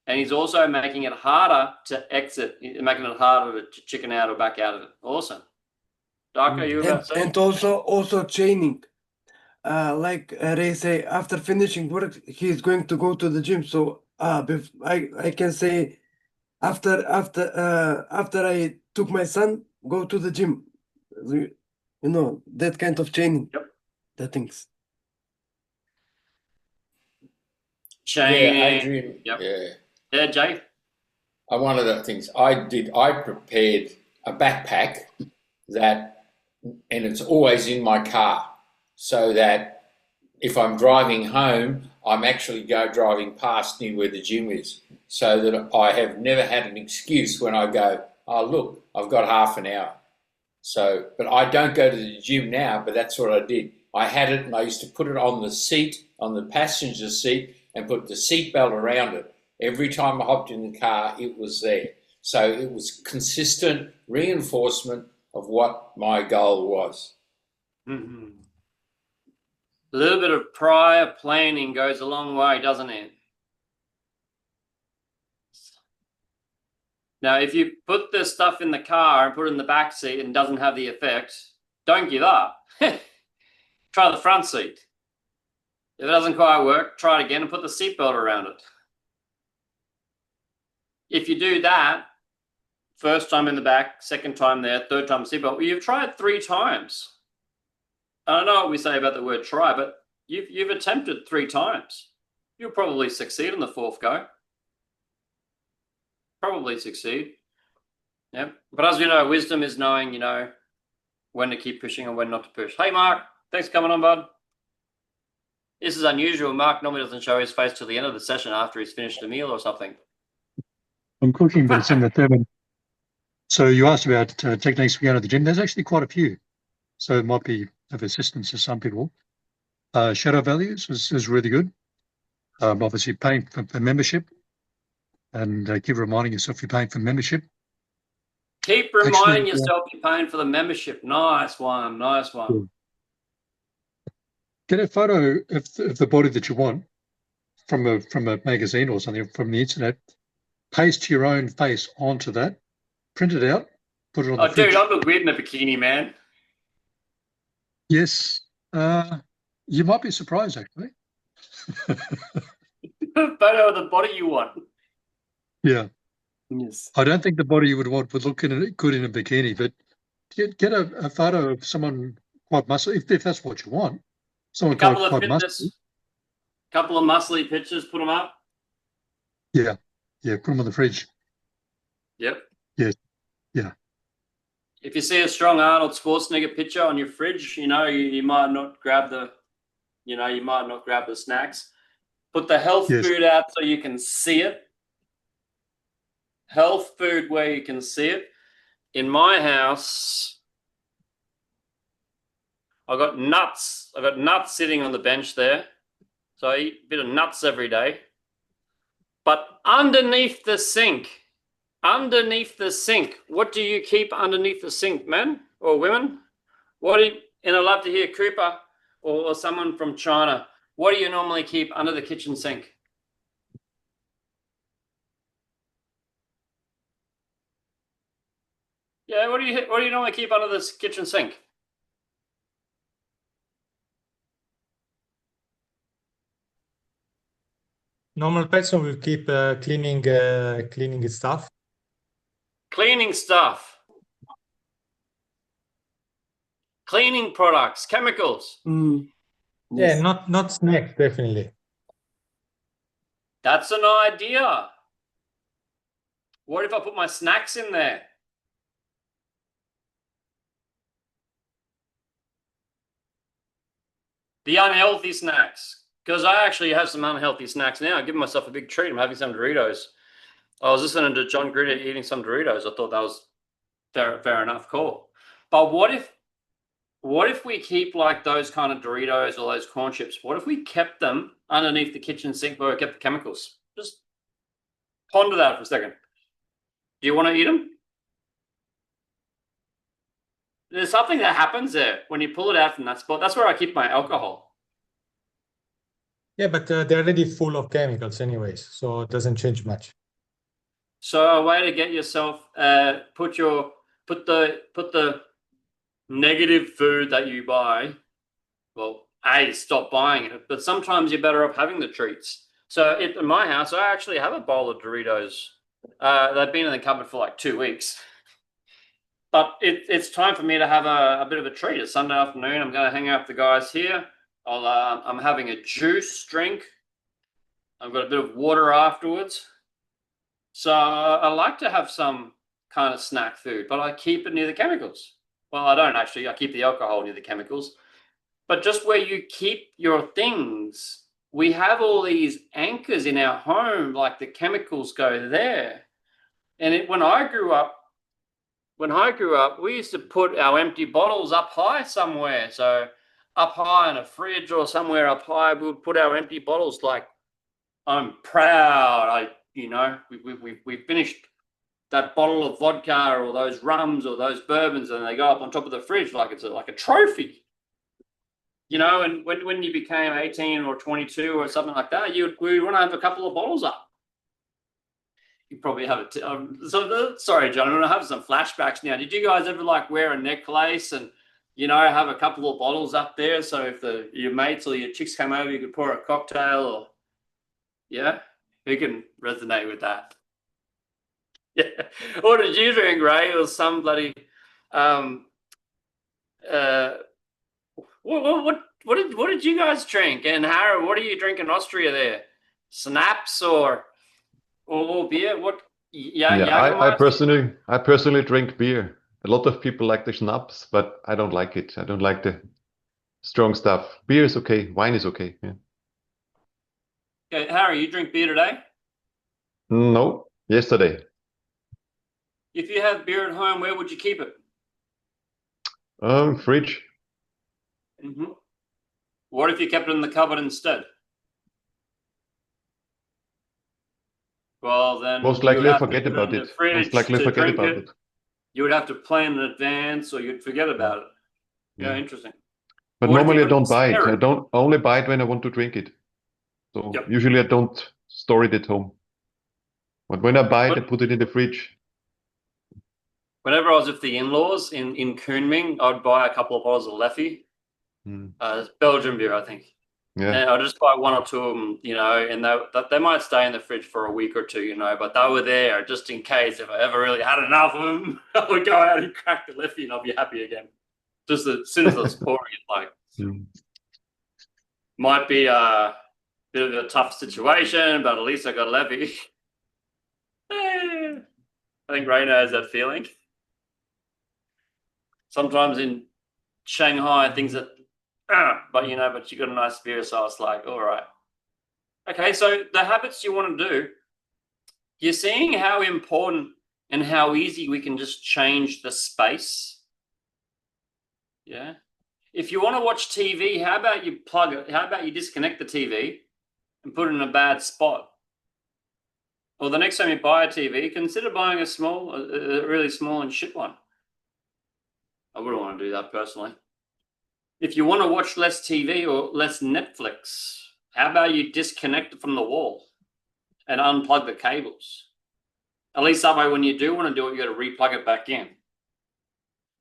Speaker 1: and he's also making it harder to exit, making it harder to chicken out or back out of it. Awesome. Darko, you were about to say?
Speaker 3: And also training. Like Ray say, after finishing work, he's going to go to the gym. So I can say after I took my son, go to the gym. That kind of training.
Speaker 1: Yep.
Speaker 3: The things.
Speaker 1: Training.
Speaker 2: Yeah, Adrian.
Speaker 1: Yep.
Speaker 2: Yeah.
Speaker 1: Yeah, Jay.
Speaker 2: One of the things I prepared a backpack and it's always in my car, so that if I'm driving home, I'm actually driving past near where the gym is, so that I have never had an excuse when I go, oh, look, I've got half an hour. So, but I don't go to the gym now, but that's what I did. I had it and I used to put it on the seat, on the passenger seat, and put the seat belt around it. Every time I hopped in the car, it was there. So it was consistent reinforcement of what my goal was.
Speaker 1: Mm-hmm. A little bit of prior planning goes a long way, doesn't it? Now, if you put the stuff in the car and put it in the back seat and doesn't have the effect, don't give up. Try the front seat. If it doesn't quite work, try it again and put the seatbelt around it. If you do that, first time in the back, second time there, third time seatbelt, well, you've tried 3 times. I don't know what we say about the word try, but you've attempted 3 times. You'll probably succeed on the 4th go. Probably succeed. Yep. But as we know, wisdom is knowing, when to keep pushing and when not to push. Hey, Mark. Thanks for coming on, bud. This is unusual. Mark normally doesn't show his face till the end of the session after he's finished a meal or something.
Speaker 6: I'm cooking, but it's in the thermon. So you asked about techniques for going to the gym. There's actually quite a few. So it might be of assistance to some people. Shadow values is really good. Obviously paying for membership, and keep reminding yourself you're paying for membership.
Speaker 1: Keep reminding yourself you're paying for the membership. Nice one. Nice one.
Speaker 6: Yeah. Get a photo of the body that you want from a magazine or something from the internet. Paste your own face onto that. Print it out. Put it on the fridge.
Speaker 1: Dude, I look weird in a bikini, man.
Speaker 6: Yes. You might be surprised, actually.
Speaker 1: Photo of the body you want.
Speaker 6: Yeah.
Speaker 1: Yes.
Speaker 6: I don't think the body you would want would look good in a bikini, but get a photo of someone quite muscly, if that's what you want. Someone quite muscly.
Speaker 1: Couple of muscly pictures, put them up.
Speaker 6: Yeah. Yeah, put them on the fridge.
Speaker 1: Yep.
Speaker 6: Yes. Yeah.
Speaker 1: If you see a strong Arnold Schwarzenegger picture on your fridge, you might not grab the, snacks. Put the health food out so you can see it. Health food where you can see it. In my house, I've got nuts. I've got nuts sitting on the bench there. So I eat a bit of nuts every day. But underneath the sink, what do you keep underneath the sink, men or women? And I'd love to hear Cooper or someone from China. What do you normally keep under the kitchen sink? Yeah, what do you normally keep under this kitchen sink?
Speaker 5: Normal person will keep cleaning stuff.
Speaker 1: Cleaning stuff. Cleaning products, chemicals.
Speaker 5: Yeah, not snacks, definitely.
Speaker 1: That's an idea. What if I put my snacks in there? The unhealthy snacks. Because I actually have some unhealthy snacks now. I'm giving myself a big treat. I'm having some Doritos. I was listening to John Gritter eating some Doritos. I thought that was fair enough. Cool. But what if we keep like those kind of Doritos or those corn chips? What if we kept them underneath the kitchen sink where we kept the chemicals? Just ponder that for a second. Do you want to eat them? There's something that happens there when you pull it out from that spot. That's where I keep my alcohol.
Speaker 5: Yeah, but they're already full of chemicals anyways, so it doesn't change much.
Speaker 1: So a way to get yourself put the negative food that you buy. Well, stop buying it. But sometimes you're better off having the treats. So in my house, I actually have a bowl of Doritos. They've been in the cupboard for like 2 weeks. But it's time for me to have a bit of a treat. It's Sunday afternoon. I'm going to hang out with the guys here. I'm having a juice drink. I've got a bit of water afterwards. So I like to have some kind of snack food, but I keep it near the chemicals. Well, I don't actually. I keep the alcohol near the chemicals. But just where you keep your things, we have all these anchors in our home, like the chemicals go there. And when I grew up, we used to put our empty bottles up high somewhere. So up high in a fridge or somewhere up high, we would put our empty bottles like, I'm proud. We finished that bottle of vodka or those rums or those bourbons, and they go up on top of the fridge like it's like a trophy. You know, and when you became 18 or 22 or something like that, we want to have a couple of bottles up. You probably have it. Sorry, John, I'm going to have some flashbacks now. Did you guys ever like wear a necklace and, you know, have a couple of bottles up there? So if your mates or your chicks came over, you could pour a cocktail or, yeah, who can resonate with that? Yeah. What did you drink, Ray? It was some bloody, what did you guys drink? And Harry, what do you drink in Austria there? Snaps or beer? What?
Speaker 4: Yeah, I personally drink beer. A lot of people like the schnapps, but I don't like it. I don't like the strong stuff. Beer is okay. Wine is okay. Yeah.
Speaker 1: Okay, Harry, you drink beer today?
Speaker 4: No, yesterday.
Speaker 1: If you have beer at home, where would you keep it?
Speaker 4: Fridge.
Speaker 1: Mm-hmm. What if you kept it in the cupboard instead? Well, then
Speaker 4: Most
Speaker 1: you would
Speaker 4: likely I
Speaker 1: have to
Speaker 4: forget
Speaker 1: put it
Speaker 4: about
Speaker 1: in the
Speaker 4: it.
Speaker 1: fridge
Speaker 4: Most likely
Speaker 1: to
Speaker 4: forget
Speaker 1: drink
Speaker 4: about
Speaker 1: it.
Speaker 4: it.
Speaker 1: You would have to plan in advance, or you'd forget about it. Yeah, interesting.
Speaker 4: But
Speaker 1: What if you
Speaker 4: normally I
Speaker 1: put it in
Speaker 4: don't buy it.
Speaker 1: spare
Speaker 4: I
Speaker 1: room?
Speaker 4: don't only buy it when I want to drink it. So
Speaker 1: Yep.
Speaker 4: usually I don't store it at home. But when I buy it, I put it in the fridge.
Speaker 1: Whenever I was with the in-laws in Kunming, I'd buy a couple of bottles of Leffy. It's Belgian beer, I think.
Speaker 4: Yeah.
Speaker 1: And I'll just buy one or two of them, you know, and they might stay in the fridge for a week or two, you know, but they were there just in case if I ever really had enough of them, I would go out and crack the Leffy and I'll be happy again. Just as soon as I was pouring it, like, might be a bit of a tough situation, but at least I got Leffy. I think Ray knows that feeling. Sometimes in Shanghai, things that, but you know, but you got a nice beer, so it's like, all right. Okay, so the habits you want to do, you're seeing how important and how easy we can just change the space. Yeah. If you want to watch TV, how about you plug it? How about you disconnect the TV and put it in a bad spot? Or the next time you buy a TV, consider buying a really small and shit one. I wouldn't want to do that personally. If you want to watch less TV or less Netflix, how about you disconnect it from the wall and unplug the cables? At least that way, when you do want to do it, you got to replug it back in.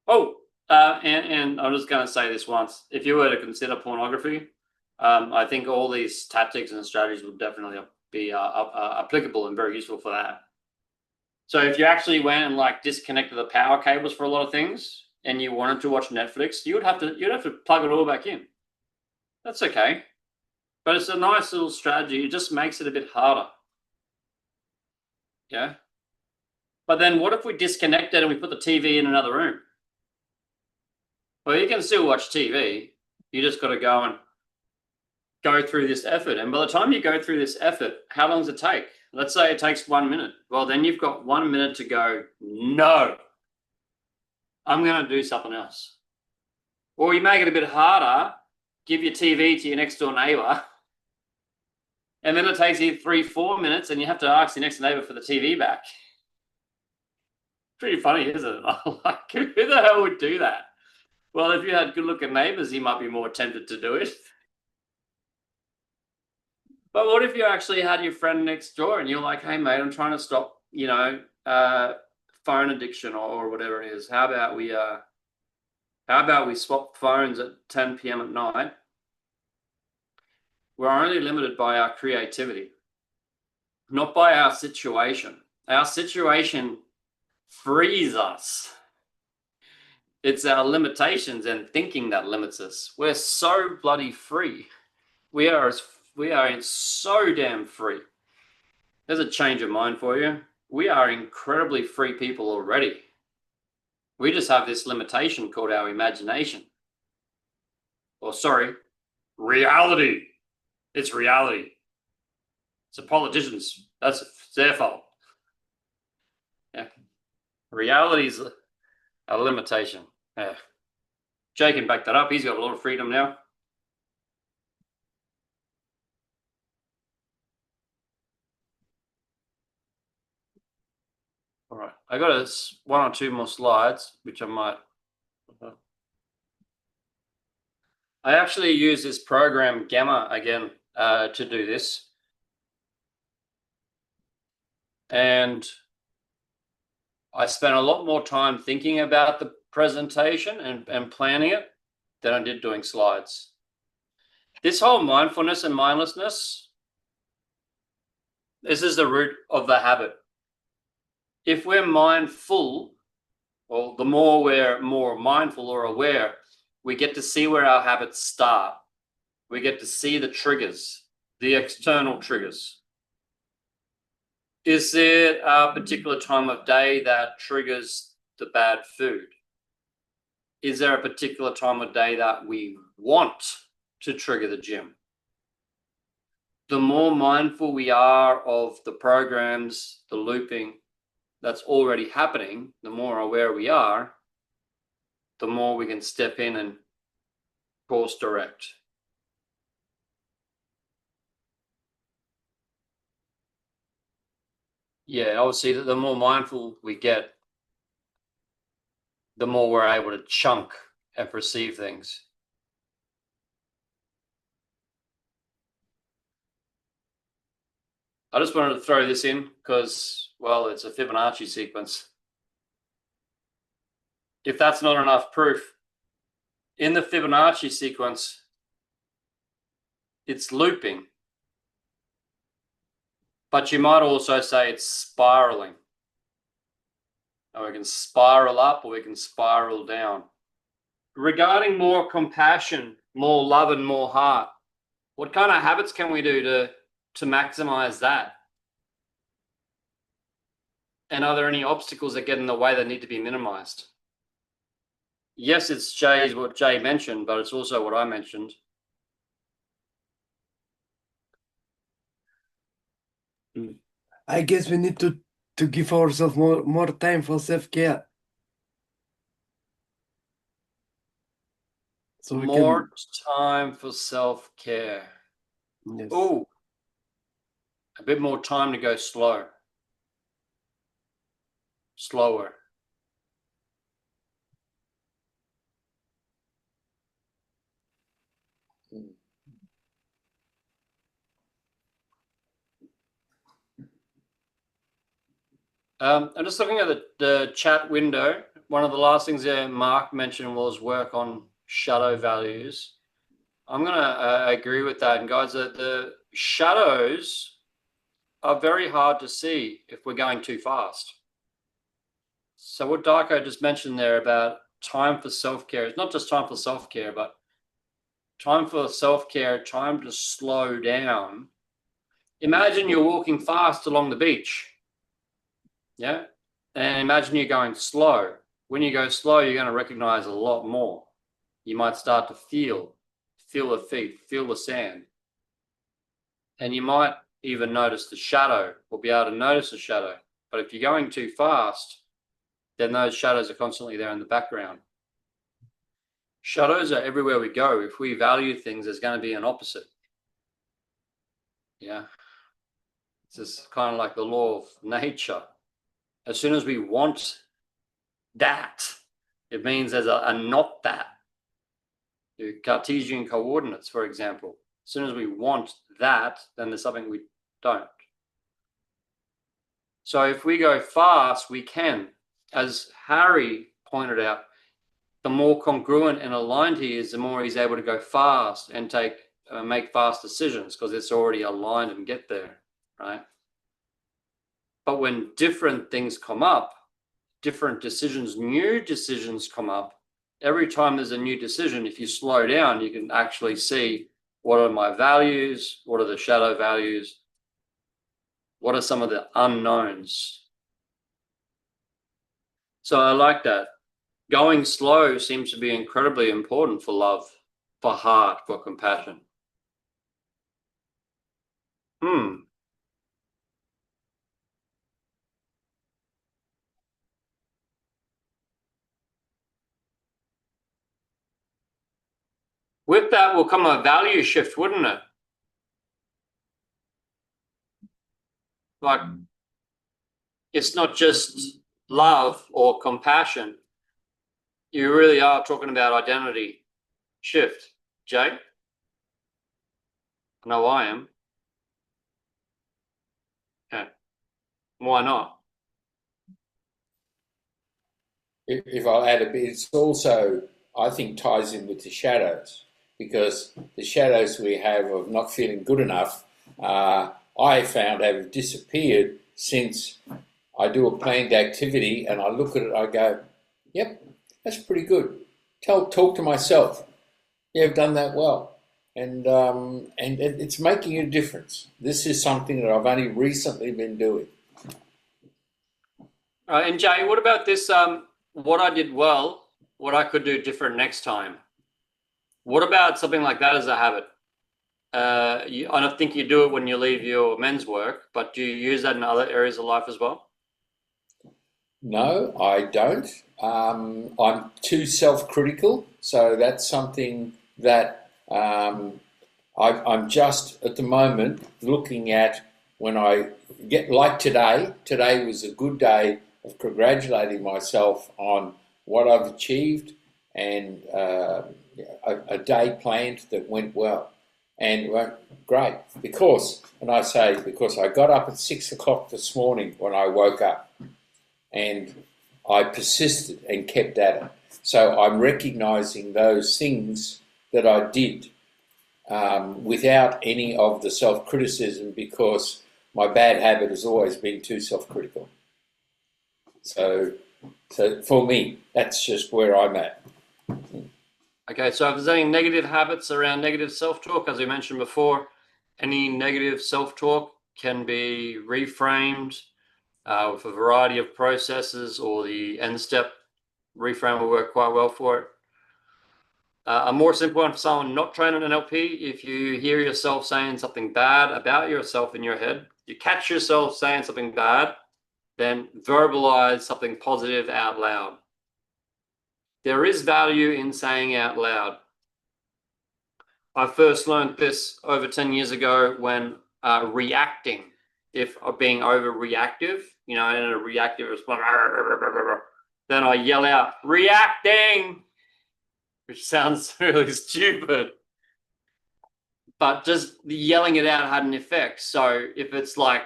Speaker 1: Oh, and I'm just going to say this once. If you were to consider pornography, I think all these tactics and strategies would definitely be applicable and very useful for that. So if you actually went and like disconnected the power cables for a lot of things and you wanted to watch Netflix, you'd have to plug it all back in. That's okay. But it's a nice little strategy. It just makes it a bit harder. Yeah. But then what if we disconnect it and we put the TV in another room? Well, you can still watch TV. You just got to go through this effort. And by the time you go through this effort, how long does it take? Let's say it takes 1 minute. Well, then you've got 1 minute to go, no, I'm going to do something else. Or you make it a bit harder, give your TV to your next door neighbor, and then it takes you 3-4 minutes and you have to ask your next neighbor for the TV back. Pretty funny, isn't it? Like, who the hell would do that? Well, if you had good-looking neighbors, you might be more tempted to do it. But what if you actually had your friend next door and you're like, hey, mate, I'm trying to stop, you know, phone addiction or whatever it is. How about we swap phones at 10 p.m. at night? We're only limited by our creativity, not by our situation. Our situation frees us. It's our limitations and thinking that limits us. We're so bloody free. We are so damn free. There's a change of mind for you. We are incredibly free people already. We just have this limitation called our imagination. Or sorry, reality. It's reality. It's the politicians. That's their fault. Yeah. Reality is a limitation. Yeah. Jay can back that up. He's got a lot of freedom now. All All right, I got one or two more slides, which I might. I actually use this program Gamma again to do this. And I spent a lot more time thinking about the presentation and planning it than I did doing slides. This whole mindfulness and mindlessness, this is the root of the habit. If we're mindful, or the more we're more mindful or aware, we get to see where our habits start. We get to see the triggers, the external triggers. Is there a particular time of day that triggers the bad food? Is there a particular time of day that we want to trigger the gym? The more mindful we are of the programs, the looping that's already happening, the more aware we are, the more we can step in and course direct. Yeah, obviously, the more mindful we get, the more we're able to chunk and perceive things. I just wanted to throw this in because, well, it's a Fibonacci sequence. If that's not enough proof, in the Fibonacci sequence, it's looping. But you might also say it's spiraling. And we can spiral up or we can spiral down. Regarding more compassion, more love and more heart, what kind of habits can we do to maximize that? And are there any obstacles that get in the way that need to be minimized? Yes, it's what Jay mentioned, but it's also what I mentioned.
Speaker 3: I guess we need to give ourselves more time for self-care. So we
Speaker 1: more time for self-care.
Speaker 3: Yes.
Speaker 1: Oh, a bit more time to go slower. I'm just looking at the chat window. One of the last things there Mark mentioned was work on shadow values. I'm going to agree with that. And guys, the shadows are very hard to see if we're going too fast. So what Darko just mentioned there about time for self-care, it's not just time for self-care, but time for self-care, time to slow down. Imagine you're walking fast along the beach. Yeah. And imagine you're going slow. When you go slow, you're going to recognize a lot more. You might start to feel the feet, feel the sand. And you might even notice the shadow or be able to notice the shadow. But if you're going too fast, then those shadows are constantly there in the background. Shadows are everywhere we go. If we value things, there's going to be an opposite. Yeah. It's just kind of like the law of nature. As soon as we want that, it means there's a not that. The Cartesian coordinates, for example. As soon as we want that, then there's something we don't. So if we go fast, we can. As Harry pointed out, the more congruent and aligned he is, the more he's able to go fast and make fast decisions because it's already aligned and get there, right? But when different things come up, different decisions, new decisions come up, every time there's a new decision, if you slow down, you can actually see what are my values, what are the shadow values, what are some of the unknowns. So I like that. Going slow seems to be incredibly important for love, for heart, for compassion. With that will come a value shift, wouldn't it? Like, it's not just love or compassion, you really are talking about identity shift. Jay? I know I am. Okay. Why not?
Speaker 2: If I'll add a bit, it's also, I think, ties in with the shadows, because the shadows we have of not feeling good enough, I found have disappeared since I do a planned activity and I look at it, I go, yep, that's pretty good. Talk to myself. Yeah, I've done that well. And it's making a difference. This is something that I've only recently been doing.
Speaker 1: And Jay, what about this? What I did well, what I could do different next time. What about something like that as a habit? I don't think you do it when you leave your men's work, but do you use that in other areas of life as well?
Speaker 2: No, I don't. I'm too self-critical, so that's something that I'm just at the moment looking at when I get, like today. Today was a good day of congratulating myself on what I've achieved and a day planned that went well. And went great because, and I say because I got up at 6 o'clock this morning when I woke up, and I persisted and kept at it. So I'm recognizing those things that I did without any of the self-criticism, because my bad habit has always been too self-critical. So for me, that's just where I'm at.
Speaker 1: Okay, so if there's any negative habits around negative self-talk, as we mentioned before, any negative self-talk can be reframed with a variety of processes, or the end step reframe will work quite well for it. A more simple one for someone not trained in NLP: if you hear yourself saying something bad about yourself in your head, you catch yourself saying something bad, then verbalize something positive out loud. There is value in saying out loud. I first learned this over 10 years ago when reacting, if being overreactive, in a reactive response, then I yell out, reacting, which sounds really stupid. But just yelling it out had an effect. So if it's like,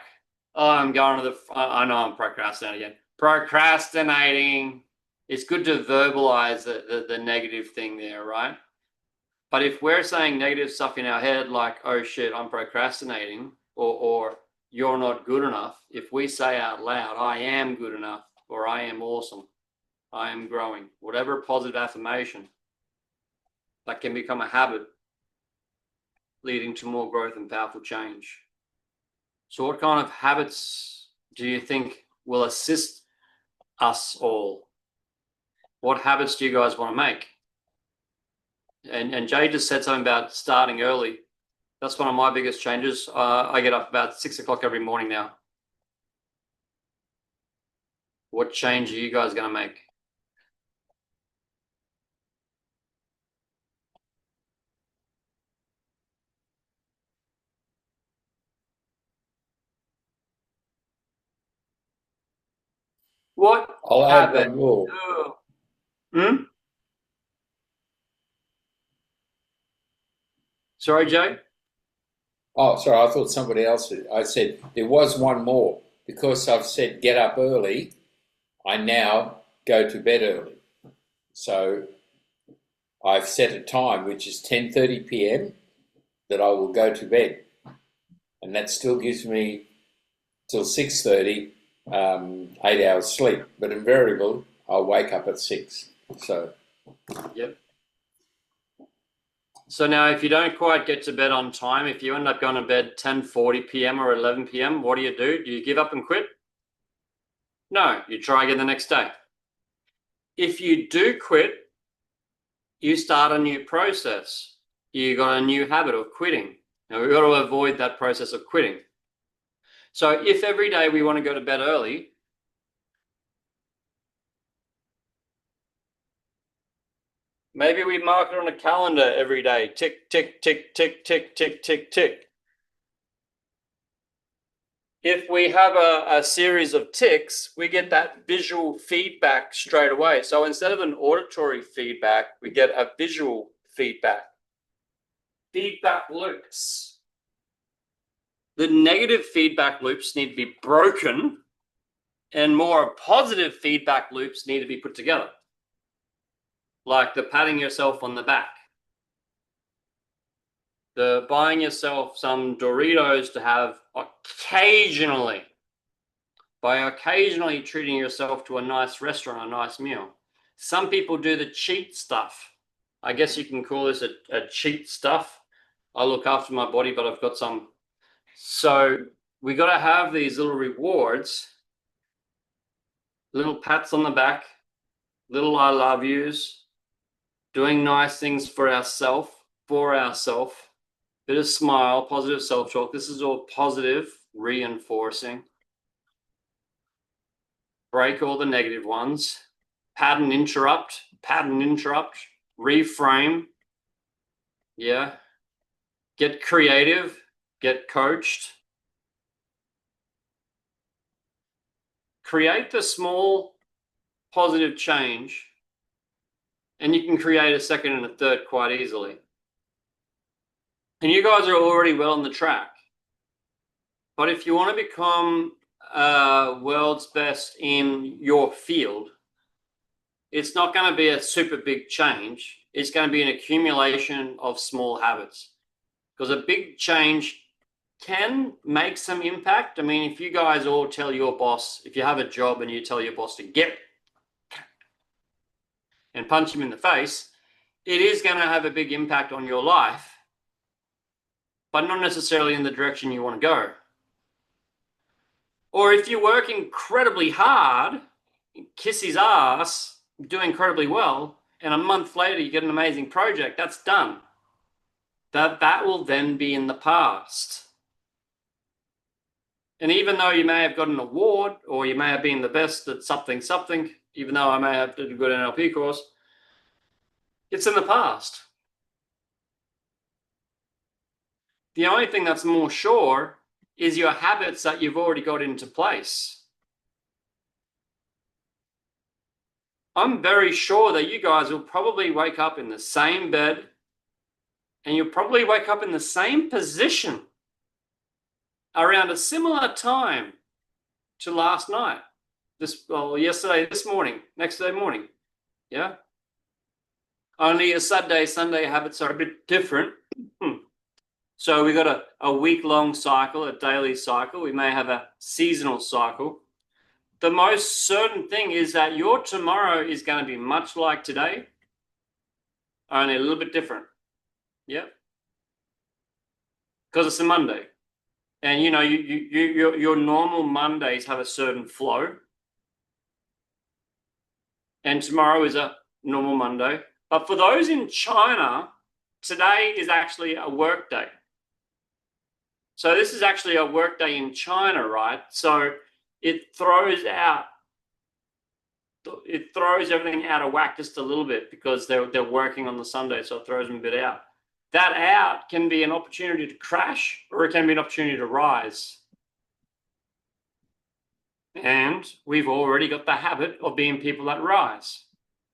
Speaker 1: oh, I'm going to I know I'm procrastinating again. Procrastinating. It's good to verbalize the negative thing there, right? But if we're saying negative stuff in our head, like, oh shit, I'm procrastinating, or you're not good enough, if we say out loud, I am good enough, or I am awesome, I am growing, whatever positive affirmation, that can become a habit, leading to more growth and powerful change. So what kind of habits do you think will assist us all? What habits do you guys want to make? And Jay just said something about starting early. That's one of my biggest changes. I get up about 6 o'clock every morning now. What change are you guys going to make? What
Speaker 2: I'll add
Speaker 1: habit?
Speaker 2: one more.
Speaker 1: Sorry, Jay?
Speaker 2: Oh, sorry, I thought somebody else. I said there was one more. Because I've said get up early, I now go to bed early. So I've set a time, which is 10:30 p.m., that I will go to bed. And that still gives me till 6:30, 8 hours sleep. But invariably, I'll wake up at 6. So.
Speaker 1: Yep. So now if you don't quite get to bed on time, if you end up going to bed 10:40 p.m. or 11 p.m., what do? Do you give up and quit? No, you try again the next day. If you do quit, you start a new process. You got a new habit of quitting. Now we've got to avoid that process of quitting. So if every day we want to go to bed early, maybe we mark it on a calendar every day. Tick, tick, tick, tick, tick, tick, tick, tick. if we have a series of ticks, we get that visual feedback straight away. So instead of an auditory feedback, we get a visual feedback. Feedback loops. The negative feedback loops need to be broken, and more positive feedback loops need to be put together. Like the patting yourself on the back, the buying yourself some Doritos to have occasionally, by occasionally treating yourself to a nice restaurant, a nice meal. Some people do the cheat stuff. I guess you can call this a cheat stuff. I look after my body, but I've got some. So we got to have these little rewards, little pats on the back, little I love yous, doing nice things for ourselves, bit of smile, positive self-talk. This is all positive reinforcing. Break all the negative ones. Pattern interrupt, reframe. Yeah. Get creative, get coached. Create the small positive change, and you can create a second and a third quite easily. And you guys are already well on the track. But if you want to become world's best in your field, it's not going to be a super big change. It's going to be an accumulation of small habits. Because a big change can make some impact. I mean, if you guys all tell your boss, if you have a job and you tell your boss to get and punch him in the face, it is going to have a big impact on your life, but not necessarily in the direction you want to go. Or if you work incredibly hard, kiss his ass, do incredibly well, and a month later you get an amazing project, that's done. That will then be in the past. And even though you may have got an award, or you may have been the best at something, even though I may have did a good NLP course, it's in the past. The only thing that's more sure is your habits that you've already got into place. I'm very sure that you guys will probably wake up in the same bed, and you'll probably wake up in the same position around a similar time to last night. Yesterday, this morning, next day morning. Yeah. Only a Sunday habits are a bit different. So we got a week-long cycle, a daily cycle. We may have a seasonal cycle. The most certain thing is that your tomorrow is going to be much like today, only a little bit different. Yeah. Because it's a Monday. And, you know, your normal Mondays have a certain flow. And tomorrow is a normal Monday. But for those in China, today is actually a work day. So this is actually a work day in China, right? So it throws everything out of whack just a little bit because they're working on the Sunday, so it throws them a bit out. That out can be an opportunity to crash, or it can be an opportunity to rise. And we've already got the habit of being people that rise.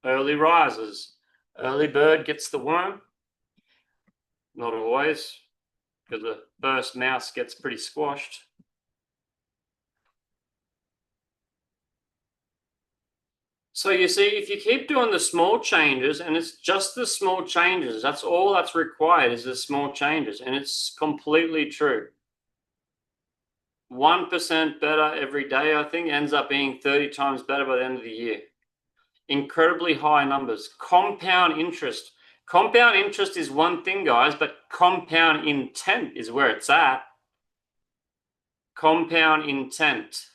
Speaker 1: Early risers. Early bird gets the worm. Not always, because the first mouse gets pretty squashed. So you see, if you keep doing the small changes, and it's just the small changes, that's all that's required is the small changes, and it's completely true. 1% better every day, I think, ends up being 30 times better by the end of the year. Incredibly high numbers. Compound interest. Compound interest is one thing, guys, but compound intent is where it's at. Compound intent.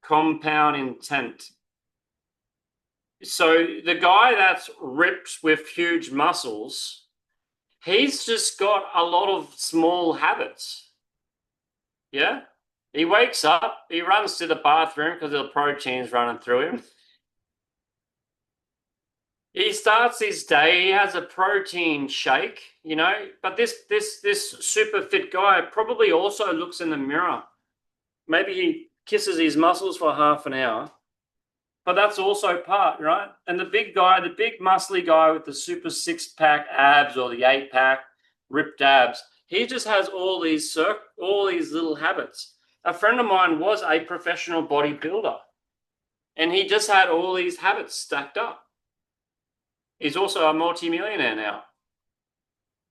Speaker 1: Compound intent. So the guy that's ripped with huge muscles, he's just got a lot of small habits. Yeah? He wakes up, he runs to the bathroom because the protein's running through him. He starts his day, he has a protein shake, you know, but this super fit guy probably also looks in the mirror. Maybe he kisses his muscles for half an hour, but that's also part, right? And the big guy, the big muscly guy with the super 6-pack abs or the 8-pack ripped abs, he just has all these little habits. A friend of mine was a professional bodybuilder, and he just had all these habits stacked up. He's also a multimillionaire now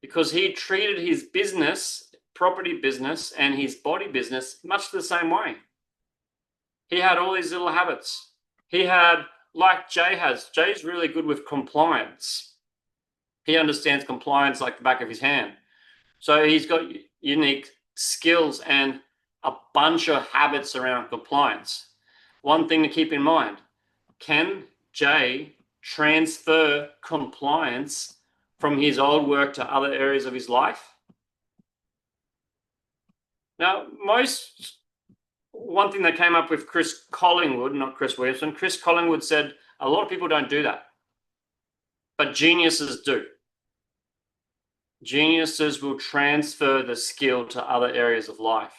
Speaker 1: because he treated his business, property business, and his body business much the same way. He had all these little habits. He had, like Jay has, Jay's really good with compliance. He understands compliance like the back of his hand. So he's got unique skills and a bunch of habits around compliance. One thing to keep in mind, can Jay transfer compliance from his old work to other areas of his life? Now, one thing that came up with Chris Collingwood, not Chris Williamson, Chris Collingwood said a lot of people don't do that, but geniuses do. Geniuses will transfer the skill to other areas of life,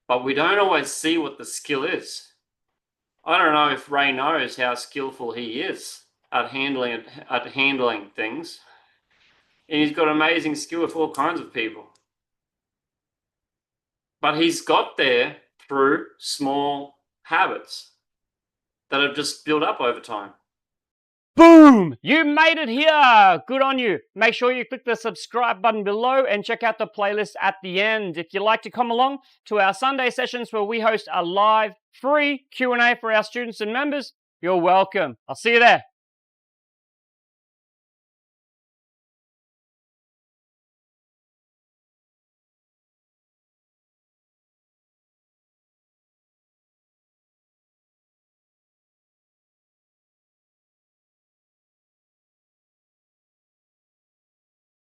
Speaker 1: but we don't always see what the skill is. I don't know if Ray knows how skillful he is at handling things. And he's got amazing skill with all kinds of people. But he's got there through small habits that have just built up over time.
Speaker 7: Boom! You made it here! Good on you. Make sure you click the subscribe button below and check out the playlist at the end. If you'd like to come along to our Sunday sessions where we host a live, free Q&A for our students and members, you're welcome. I'll see you there.